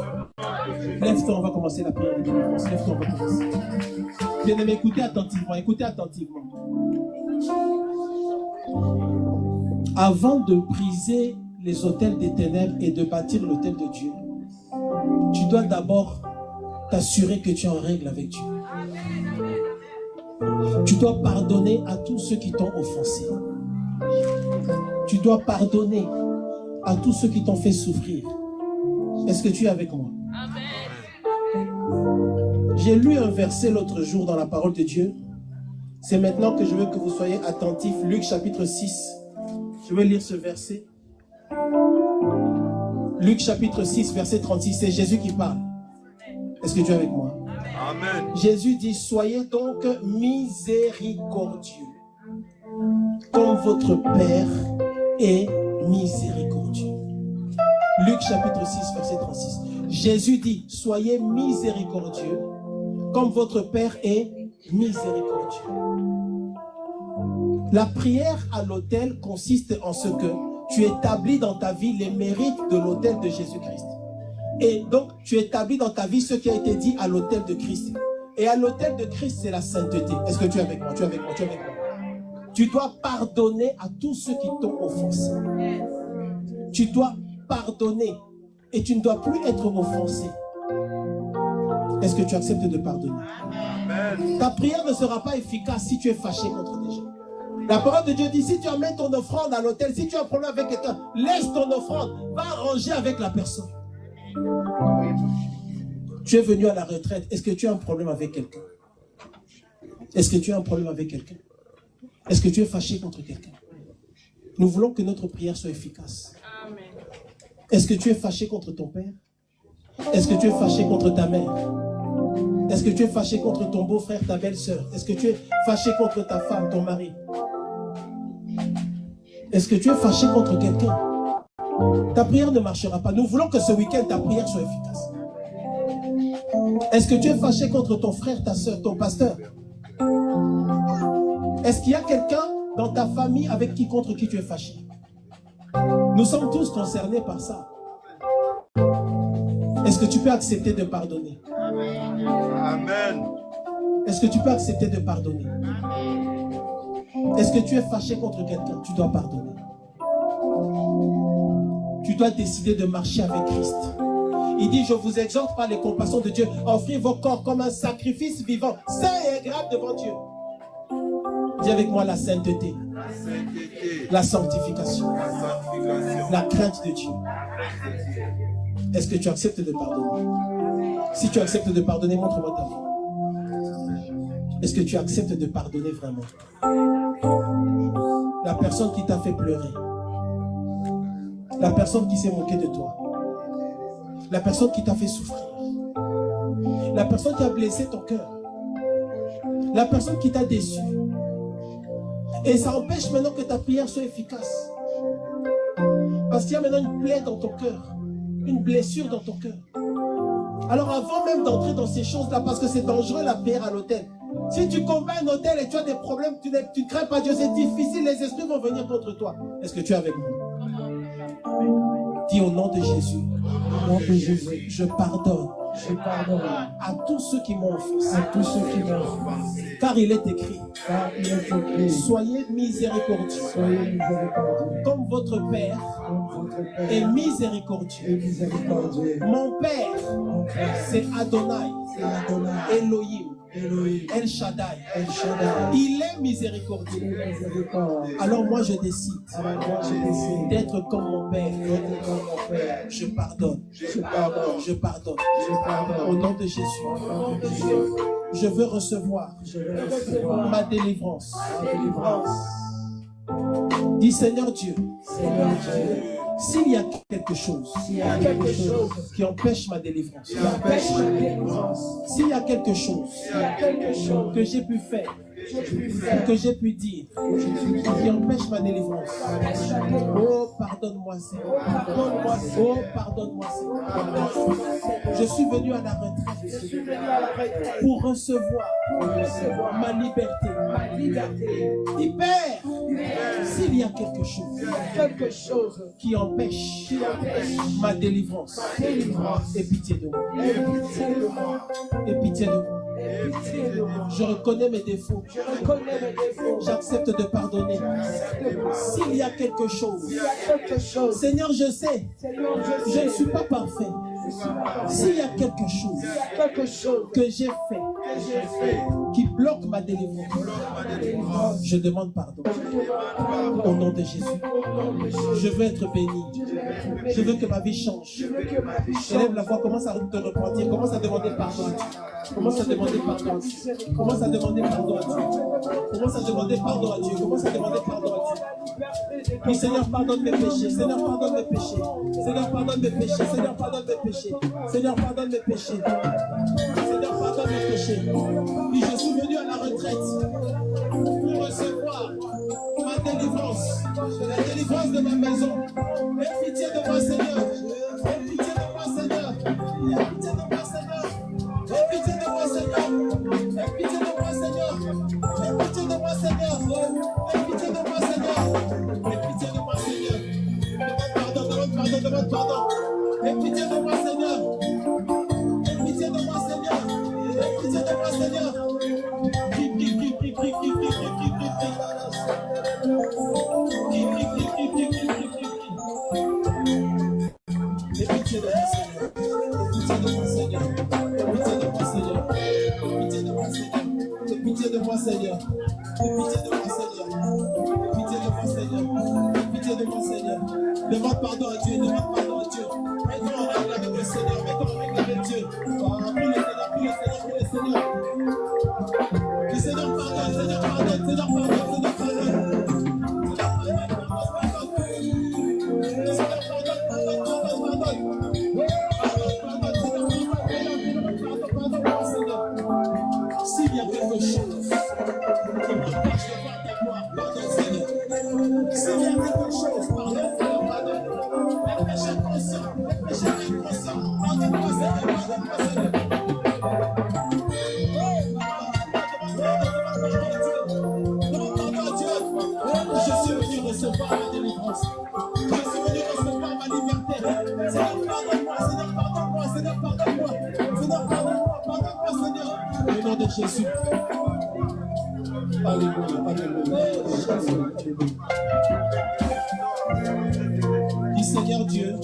Lève-toi, on va commencer la prière de délivrance. Lève-toi, on va commencer. Bien-aimé, écoutez attentivement. Écoutez attentivement. Avant de briser les autels des ténèbres et de bâtir l'autel de Dieu, tu dois d'abord t'assurer que tu es en règle avec Dieu. Tu dois pardonner à tous ceux qui t'ont offensé. Tu dois pardonner à tous ceux qui t'ont fait souffrir. Est-ce que tu es avec moi? Amen. J'ai lu un verset l'autre jour dans la parole de Dieu. C'est maintenant que je veux que vous soyez attentifs. Luc chapitre 6. Je vais lire ce verset. Luc chapitre 6, verset 36. C'est Jésus qui parle. Est-ce que tu es avec moi? Amen. Jésus dit, soyez donc miséricordieux, comme votre Père est miséricordieux. Luc chapitre 6, verset 36. Jésus dit, soyez miséricordieux, comme votre Père est miséricordieux. La prière à l'autel consiste en ce que tu établis dans ta vie les mérites de l'autel de Jésus-Christ. Et donc, tu établis dans ta vie ce qui a été dit à l'autel de Christ. Et à l'autel de Christ, c'est la sainteté. Est-ce que tu es avec moi? Tu es avec moi? Tu es avec moi? Tu dois pardonner à tous ceux qui t'ont offensé. Tu dois pardonner. Et tu ne dois plus être offensé. Est-ce que tu acceptes de pardonner? Amen. Ta prière ne sera pas efficace si tu es fâché contre des gens. La parole de Dieu dit, si tu amènes ton offrande à l'autel, si tu as un problème avec quelqu'un, laisse ton offrande, va arranger avec la personne. Tu es venu à la retraite, est-ce que tu as un problème avec quelqu'un? Est-ce que tu as un problème avec quelqu'un? Est-ce que tu es fâché contre quelqu'un? Nous voulons que notre prière soit efficace. Est-ce que tu es fâché contre ton père? Est-ce que tu es fâché contre ta mère? Est-ce que tu es fâché contre ton beau-frère, ta belle-sœur? Est-ce que tu es fâché contre ta femme, ton mari? Est-ce que tu es fâché contre quelqu'un? Ta prière ne marchera pas. Nous voulons que ce week-end, ta prière soit efficace. Est-ce que tu es fâché contre ton frère, ta soeur, ton pasteur? Est-ce qu'il y a quelqu'un dans ta famille avec qui contre qui tu es fâché? Nous sommes tous concernés par ça. Est-ce que tu peux accepter de pardonner? Amen. Est-ce que tu peux accepter de pardonner? Est-ce que tu es fâché contre quelqu'un? Tu dois pardonner. Tu dois décider de marcher avec Christ. Il dit, je vous exhorte par les compassions de Dieu à offrir vos corps comme un sacrifice vivant, saint et agréable devant Dieu. Dis avec moi la sainteté, la sanctification, la crainte de Dieu. Est-ce que tu acceptes de pardonner? Si tu acceptes de pardonner, montre-moi ta main. Est-ce que tu acceptes de pardonner vraiment? La personne qui t'a fait pleurer, la personne qui s'est moquée de toi, la personne qui t'a fait souffrir, la personne qui a blessé ton cœur, la personne qui t'a déçu. Et ça empêche maintenant que ta prière soit efficace. Parce qu'il y a maintenant une plaie dans ton cœur, une blessure dans ton cœur. Alors avant même d'entrer dans ces choses-là, parce que c'est dangereux la prière à l'autel. Si tu combats un hôtel et tu as des problèmes, tu ne crains pas Dieu, c'est difficile, les esprits vont venir contre toi. Est-ce que tu es avec moi? Dis au nom de Jésus, je pardonne à tous ceux qui m'ont offensé. Car il est écrit, soyez miséricordieux, comme votre Père est miséricordieux. Mon Père, c'est Adonai, Elohim, El Shaddai. Il est miséricordieux. Alors moi je décide d'être comme mon Père. Je pardonne. Je pardonne. Au nom de Jésus. Je veux recevoir ma délivrance. Dis Seigneur Dieu, s'il y a quelque chose qui empêche ma délivrance, s'il y a quelque chose que j'ai pu faire, que j'ai pu dire, qui empêche ma délivrance, oh pardonne-moi Seigneur, oh pardonne-moi Seigneur. Je suis venu à la retraite pour recevoir ma liberté. Dis Père, s'il y a quelque chose qui empêche ma délivrance, aie pitié de moi. Aie pitié de moi. Je reconnais mes défauts. J'accepte de pardonner. S'il y a quelque chose, Seigneur, je sais, je ne suis pas parfait. S'il y a quelque chose que j'ai fait qui bloque ma délivrance, je demande pardon. Au nom de Jésus. Je veux être béni. Je veux que ma vie change. Élève la voix, commence à te repentir, commence à demander pardon à Dieu. Commence à demander pardon à Dieu. Commence à demander pardon à Dieu. Commence à demander pardon à Dieu. Commence à demander pardon à Dieu. Dis Seigneur, pardonne mes péchés. Seigneur, pardonne mes péchés. Seigneur, pardonne mes péchés. Seigneur, pardonne mes péchés. Seigneur, pardonne mes péchés. Seigneur, pardonne mes péchés. Puis je suis venu à la retraite pour recevoir ma délivrance. La délivrance de ma maison. Aie pitié de moi, Seigneur. Aie pitié de moi, Seigneur. Aie pitié de moi, Seigneur. Aie pitié de moi, Seigneur. Aie pitié de moi, Seigneur. Aie pitié de moi, Seigneur. Aie pitié de moi, Seigneur. Aie pitié de moi, Seigneur. Demande pardon. Aie pitié de moi, Seigneur. Aie pitié de moi, Seigneur. Aie pitié de moi, Seigneur. Pitié de moi, Seigneur. Pitié de moi, Seigneur. Pitié de moi, Seigneur. Pitié de moi, Seigneur. Demande pardon à Dieu. Demande pardon à Dieu. Mets-toi en règle avec le Seigneur. Mets-toi en règle avec Dieu. Prie le Seigneur. Prie le Seigneur. Prie le Seigneur. Le Seigneur pardonne. Seigneur pardonne. Seigneur pardonne. Seigneur pardonne. S'il y a quelque chose qui m'empêche de voir ta gloire, pardonne Seigneur. S'il y a quelque chose, pardonne Seigneur, pardonne. Les péchés conscients, les péchés inconscients, pardonne-moi Seigneur, pardonne-moi Seigneur. Au nom de Jésus. Alléluia, alléluia. Dis Seigneur Dieu,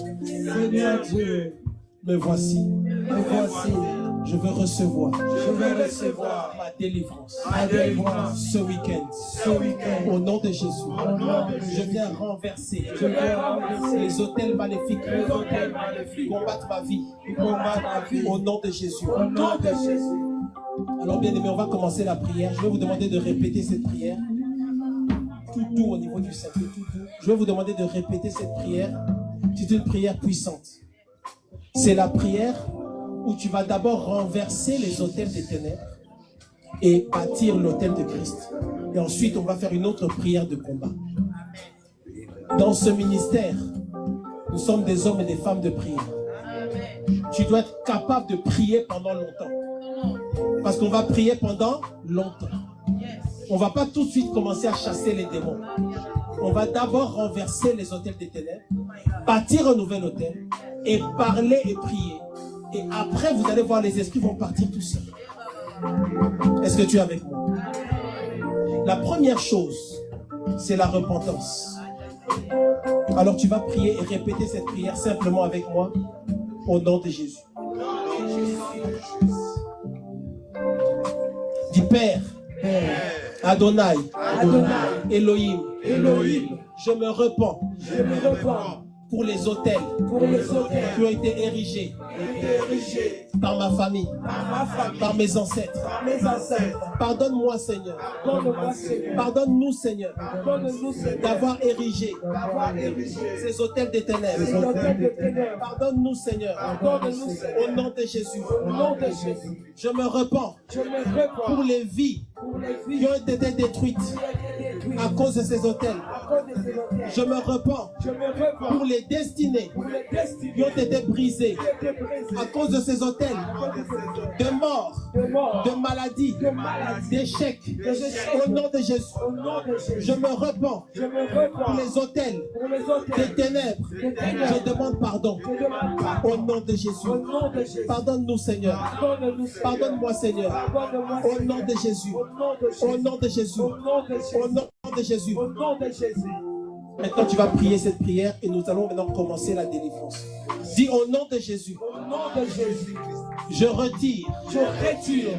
me voici. Je veux recevoir ma délivrance ce week-end. Au nom de Jésus, je viens renverser les autels maléfiques qui combattent ma vie. Au nom de Jésus. Alors bien aimé, on va commencer la prière. Je vais vous demander de répéter cette prière. Tout doux au niveau du cerveau, tout doux. Je vais vous demander de répéter cette prière. C'est une prière puissante. C'est la prière où tu vas d'abord renverser les autels des ténèbres et bâtir l'autel de Christ. Et ensuite, on va faire une autre prière de combat. Dans ce ministère, nous sommes des hommes et des femmes de prière. Tu dois être capable de prier pendant longtemps. Parce qu'on va prier pendant longtemps. On ne va pas tout de suite commencer à chasser les démons. On va d'abord renverser les autels des ténèbres, bâtir un nouvel autel et parler et prier. Et après, vous allez voir, les esprits vont partir tout seuls. Est-ce que tu es avec moi? La première chose, c'est la repentance. Alors tu vas prier et répéter cette prière simplement avec moi, au nom de Jésus. Dis Père, Adonai, Elohim, je me repens pour les autels qui ont été érigés par ma famille, par mes ancêtres. Pardonne-moi, Seigneur. Pardonne-nous, Seigneur, d'avoir érigé ces autels des ténèbres. Pardonne-nous, Seigneur, au nom de Jésus. Je me repens pour les vies qui ont été détruites à cause de ces autels. Je me repens pour les destinées qui ont été brisées à cause de ces autels, de mort, de maladie, d'échecs. Au nom de Jésus, je me repens pour les autels des ténèbres. Je demande pardon au nom de Jésus. Pardonne-nous, Seigneur. Pardonne-moi, Seigneur. Au nom de Jésus. Au nom de Jésus. Au nom de Jésus. Maintenant, tu vas prier cette prière et nous allons maintenant commencer la délivrance. Dis au nom de Jésus. Je retire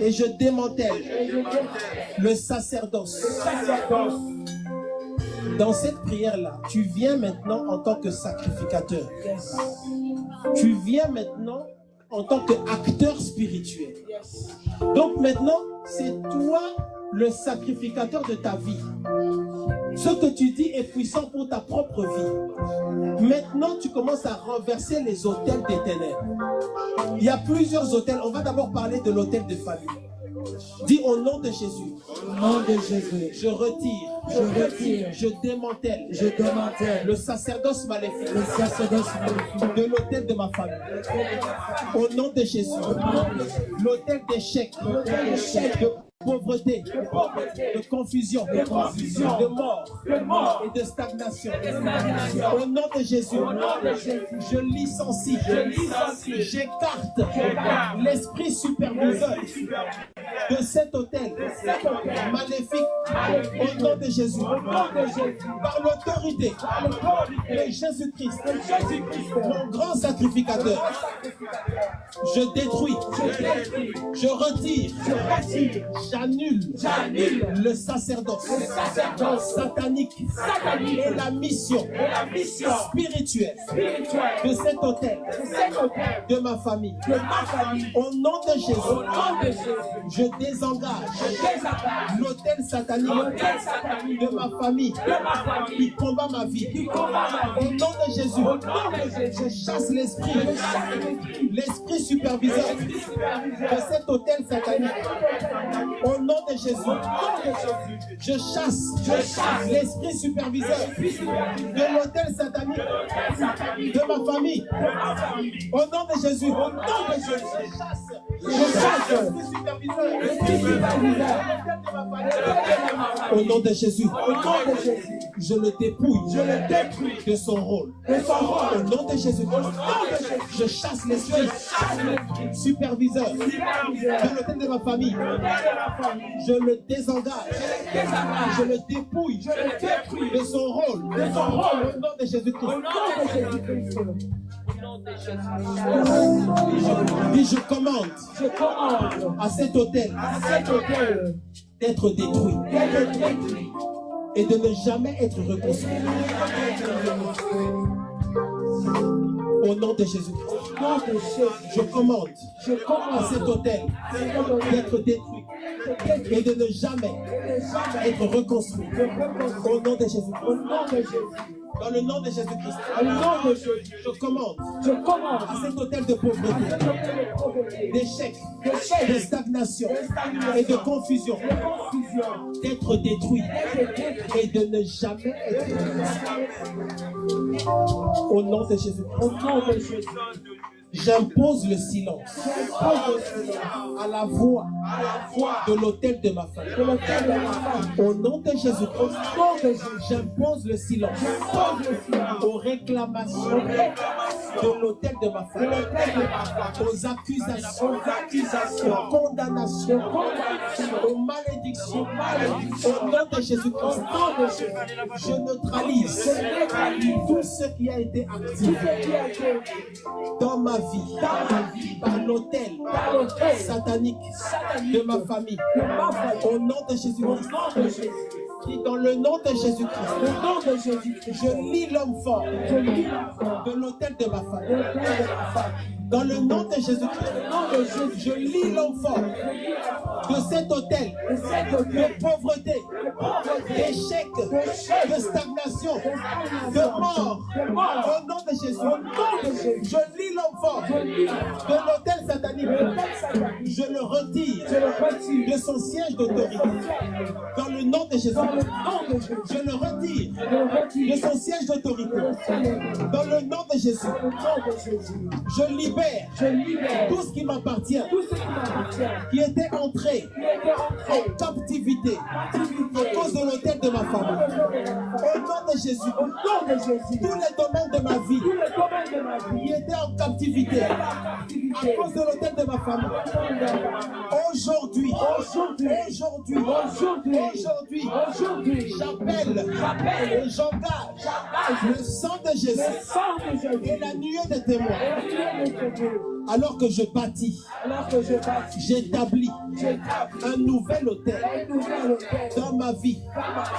et je démantèle le sacerdoce. Dans cette prière-là, tu viens maintenant en tant que sacrificateur. Tu viens maintenant en tant qu'acteur spirituel. Donc maintenant, c'est toi le sacrificateur de ta vie. Ce que tu dis est puissant pour ta propre vie. Maintenant, tu commences à renverser les autels des ténèbres. Il y a plusieurs autels. On va d'abord parler de l'autel de famille. Dis au nom de Jésus. Au nom de Jésus. Je retire. Je démantèle. Le sacerdoce maléfique. De l'autel de ma famille. Au nom de Jésus. L'autel d'échec. De pauvreté, de confusion, de mort et de stagnation. Au nom de Jésus, je licencie, j'écarte l'esprit superviseur de cet autel maléfique au nom de Jésus, par l'autorité de Jésus-Christ, mon grand sacrificateur. Je détruis, je retire, j'annule le sacerdoce satanique et la mission spirituelle de cet autel de ma famille. Au nom de Jésus, je désengage l'autel satanique de ma famille qui combat ma vie. Au nom de Jésus, je chasse l'esprit superviseur de cet autel satanique. Au nom de Jésus, je chasse l'esprit superviseur de l'autel satanique de ma famille. Au nom de Jésus, je chasse l'esprit superviseur de ma famille. Au nom de Jésus, Je le dépouille. Je le détruis. De son rôle. De son rôle. Au nom de Jésus-Christ. Je chasse l'esprit. Superviseur. De l'hôtel de ma famille. Je le désengage. Je le dépouille. Je le détruis. De son rôle. De son rôle. Au nom de Jésus-Christ. Au nom de Jésus-Christ. Puis je commande. Je commande. À cet hôtel. À cet hôtel. D'être détruit. D'être détruit. Et de ne jamais être reconstruit. Au nom de Jésus-Christ. Je commande à cet hôtel d'être détruit et de ne jamais être reconstruit. Au nom de Jésus-Christ. Dans le nom de Jésus-Christ. Je commande à cet hôtel de pauvreté, d'échec, de stagnation et de confusion d'être détruit et de ne jamais être reconstruit. Au nom de Jésus-Christ. J'impose le silence à la voix de l'autel de ma famille. Au nom de Jésus-Christ, j'impose le silence aux réclamations de l'autel de ma famille, aux accusations, aux condamnations, aux malédictions. Au nom de Jésus-Christ, je neutralise tout ce qui a été activé dans ma vie, par l'autel satanique de ma famille. Au nom de Jésus-Christ. Et dans le nom de Jésus-Christ, je lis l'homme fort de l'autel de ma famille. Dans le nom de Jésus-Christ, je lis l'homme fort de cet autel de pauvreté, d'échec, de stagnation, de mort. Au nom de Jésus, je lis l'homme fort de l'autel satanique. Je le retire de son siège d'autorité. Dans le nom de Jésus, je le retire de son siège d'autorité. Dans le nom de Jésus, je libère tout ce qui m'appartient, qui était entré en captivité à cause de l'autel de ma famille. Au nom de Jésus, tous les domaines de ma vie qui étaient en captivité à cause de l'autel de ma famille. Aujourd'hui, j'appelle et j'engage le sang de Jésus et la nuée des témoins. Alors que je bâtis, j'établis un nouvel autel dans ma vie.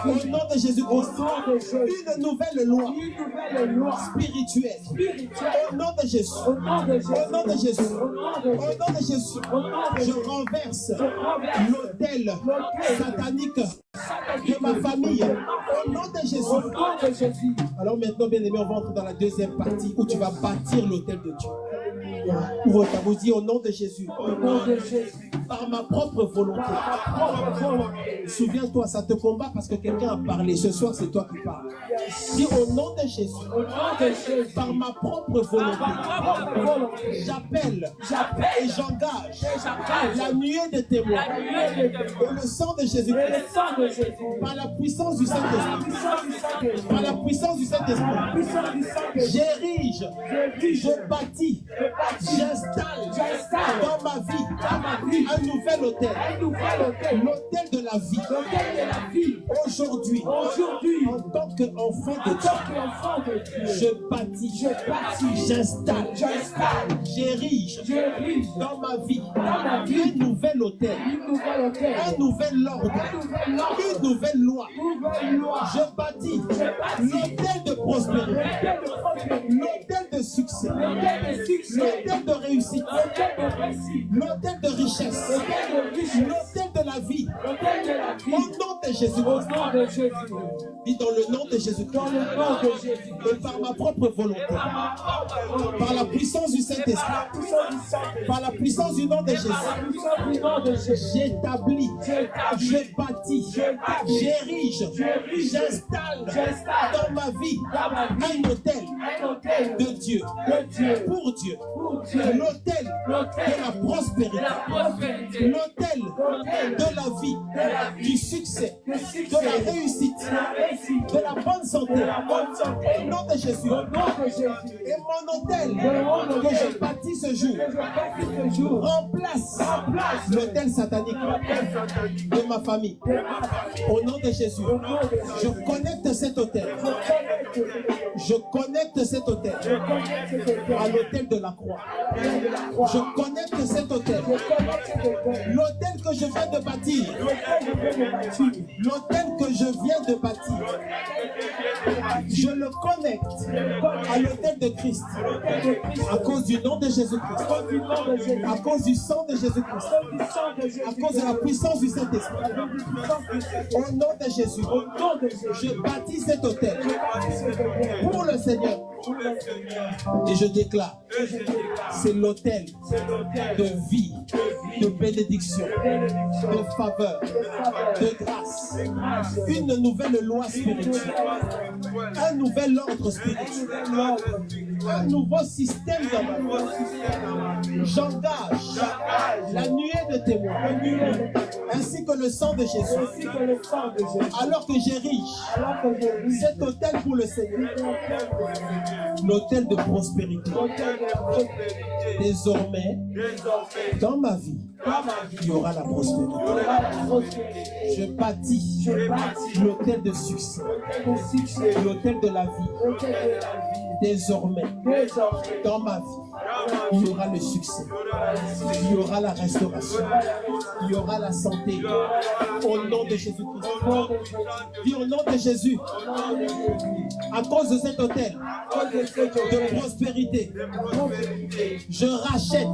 Au nom de Jésus-Christ, une nouvelle loi spirituelle. Au nom de Jésus, au nom de Jésus, au nom de Jésus, je renverse l'autel satanique de ma famille. Au nom de Jésus. Alors maintenant, bien aimé, on va entrer dans la deuxième partie où tu vas bâtir l'autel de Dieu. Ouvre ta bouche, dis au nom de Jésus. Par ma propre volonté. Souviens-toi, ça te combat parce que quelqu'un a parlé. Ce soir, c'est toi qui parles. Dis au nom de Jésus. Par ma propre volonté. J'appelle et j'engage la nuée des témoins. Et le sang de Jésus-Christ. Par la puissance du Saint-Esprit. Par la puissance du Saint-Esprit. J'érige. Je bâtis. J'installe dans ma vie un nouvel autel. L'autel de la vie. Aujourd'hui, en tant qu'enfant de Dieu, je bâtis, j'installe, j'érige dans ma vie un nouvel autel, un nouvel ordre, une nouvelle loi. Je bâtis l'autel de prospérité, l'autel de succès, l'autel de réussite, l'autel de richesse, l'autel de la vie. Au nom de Jésus-Christ. Dis dans le nom de Jésus-Christ. Et par ma propre volonté. Par la puissance du Saint-Esprit. Par la puissance du nom de Jésus. J'établis, je bâtis, j'érige, j'installe dans ma vie un autel de Dieu, pour Dieu, l'autel de la prospérité, l'autel de de la vie, du succès, de la réussite, de la bonne santé. Au nom de Jésus. Et mon hôtel que je bâtis ce jour remplace l'hôtel satanique de ma famille. Au nom de Jésus, je connecte cet hôtel. Je connecte cet hôtel à l'hôtel de la croix. Je connecte cet hôtel. L'hôtel que je viens de bâtir. L'hôtel que je viens de bâtir. Je le connecte à l'hôtel de Christ. À cause du nom de Jésus-Christ. À cause du sang de Jésus-Christ. À cause de la puissance du Saint-Esprit. Au nom de Jésus, je bâtis cet hôtel pour le Seigneur. Et je déclare, c'est l'hôtel de vie, de bénédiction, de faveur, de grâce. Une nouvelle loi spirituelle. Un nouvel ordre spirituel. Un nouveau système dans ma vie. J'engage la nuée de témoins ainsi que le sang de Jésus. Alors que j'érige cet hôtel pour le Seigneur. L'hôtel de prospérité. Désormais, dans ma vie, il y aura la prospérité. Je bâtis l'hôtel de succès, l'hôtel de la vie. Désormais, dans ma vie, il y aura le succès, il y aura la restauration, il y aura la santé. Au nom de Jésus-Christ. Dis au nom de Jésus. À cause de cet hôtel de prospérité, je rachète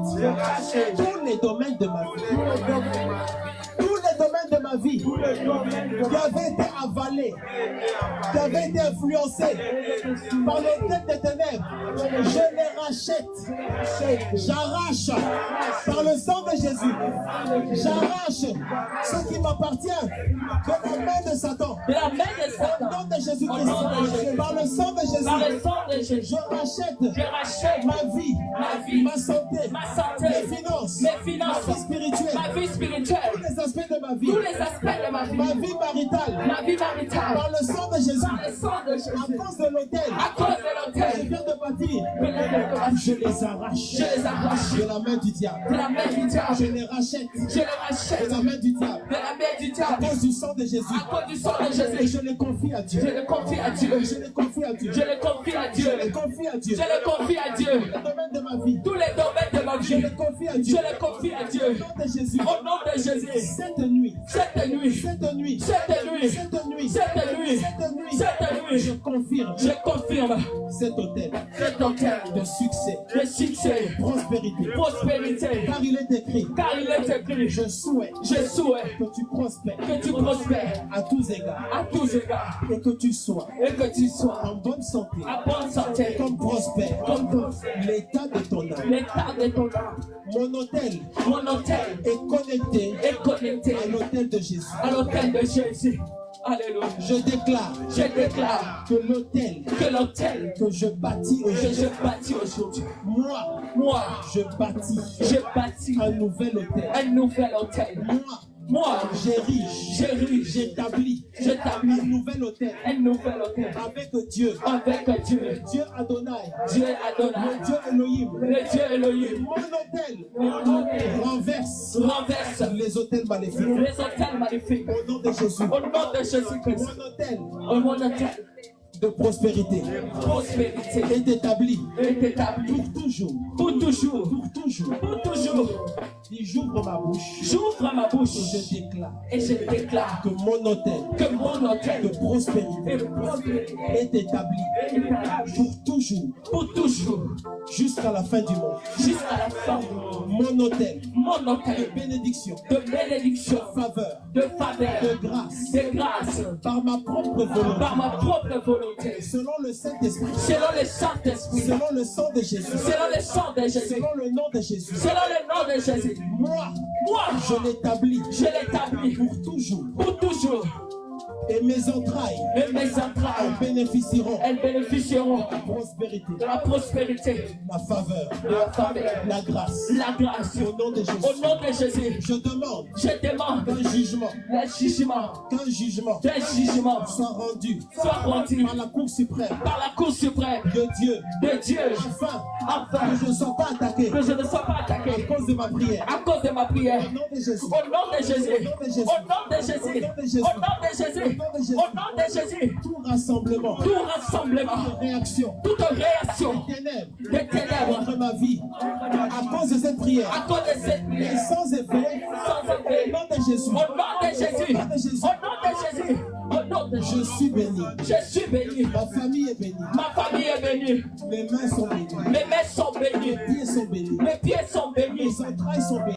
tous les domaines de ma vie. Tous les domaines de ma vie qui avaient été avalés, qui avaient été influencés par l'hôtel des ténèbres, je les rachète. J'arrache par le sang de Jésus. J'arrache ce qui m'appartient de la main de Satan. Au nom de Jésus-Christ. Par le sang de Jésus. Je rachète ma vie, ma santé, mes finances, ma vie spirituelle, tous les aspects de ma vie, ma vie maritale, par le sang de Jésus, à cause de l'hôtel que je viens de bâtir, je les arrache de la main du diable. Je les rachète de la main du diable. À cause du sang de Jésus. Et je les confie à Dieu. Je les confie à Dieu. Je les confie à Dieu. Tous les domaines de ma vie. Je les confie à Dieu. Au nom de Jésus. Cette nuit. Je confirme cet hôtel de succès, de prospérité. Car il est écrit, je souhaite que tu prospères à tous égards, et que tu sois en bonne santé, comme prospère l'état de ton âme. Mon hôtel est connecté à l'hôtel de Jésus. Alléluia. Je déclare que l'hôtel que je bâtis aujourd'hui, moi, je bâtis un nouvel hôtel. Moi, j'établis un nouvel hôtel avec Dieu. Dieu Adonai. Le Dieu Elohim. Mon hôtel renverse les hôtels maléfiques. Au nom de Jésus. Mon hôtel de prospérité est établi pour toujours. Et j'ouvre ma bouche et je déclare que mon hôtel de prospérité est établi pour toujours jusqu'à la fin du monde. Mon hôtel de bénédiction, de faveur, de grâce, par ma propre volonté, selon le Saint-Esprit, selon le sang de Jésus, selon le nom de Jésus. Moi, je l'établis pour toujours. Et mes entrailles bénéficieront elles bénéficieront de la prospérité, de la prospérité, la faveur, de la faveur, la grâce. la grâce. Au nom de Jésus. Au nom de Jésus, Je demande je demande qu'un jugement qu'un jugement soit rendu soit rendu par la Cour suprême par la Cour suprême de Dieu, de Dieu, afin que je ne sois pas attaqué que je ne sois pas à attaqué cause de ma prière. à cause de ma prière. Au nom de Jésus. Au nom de Jésus, au nom de Jésus, au nom de Jésus, au nom de Jésus, Tout rassemblement, tout rassemblement, réaction, toute réaction ténèbres des ténèbres contre ma vie, à cause de cette prière, à cause de cette et prière, sans effet, sans au effet, nom de Jésus, au nom de Jésus, au nom de Jésus, au nom de je Jésus, suis béni. je suis béni, Ma famille est bénie. ma famille est bénie, Mes mains sont bénies. mes mains sont bénies, Mes pieds sont bénis. mes pieds sont bénis. Mes entrailles sont bénies.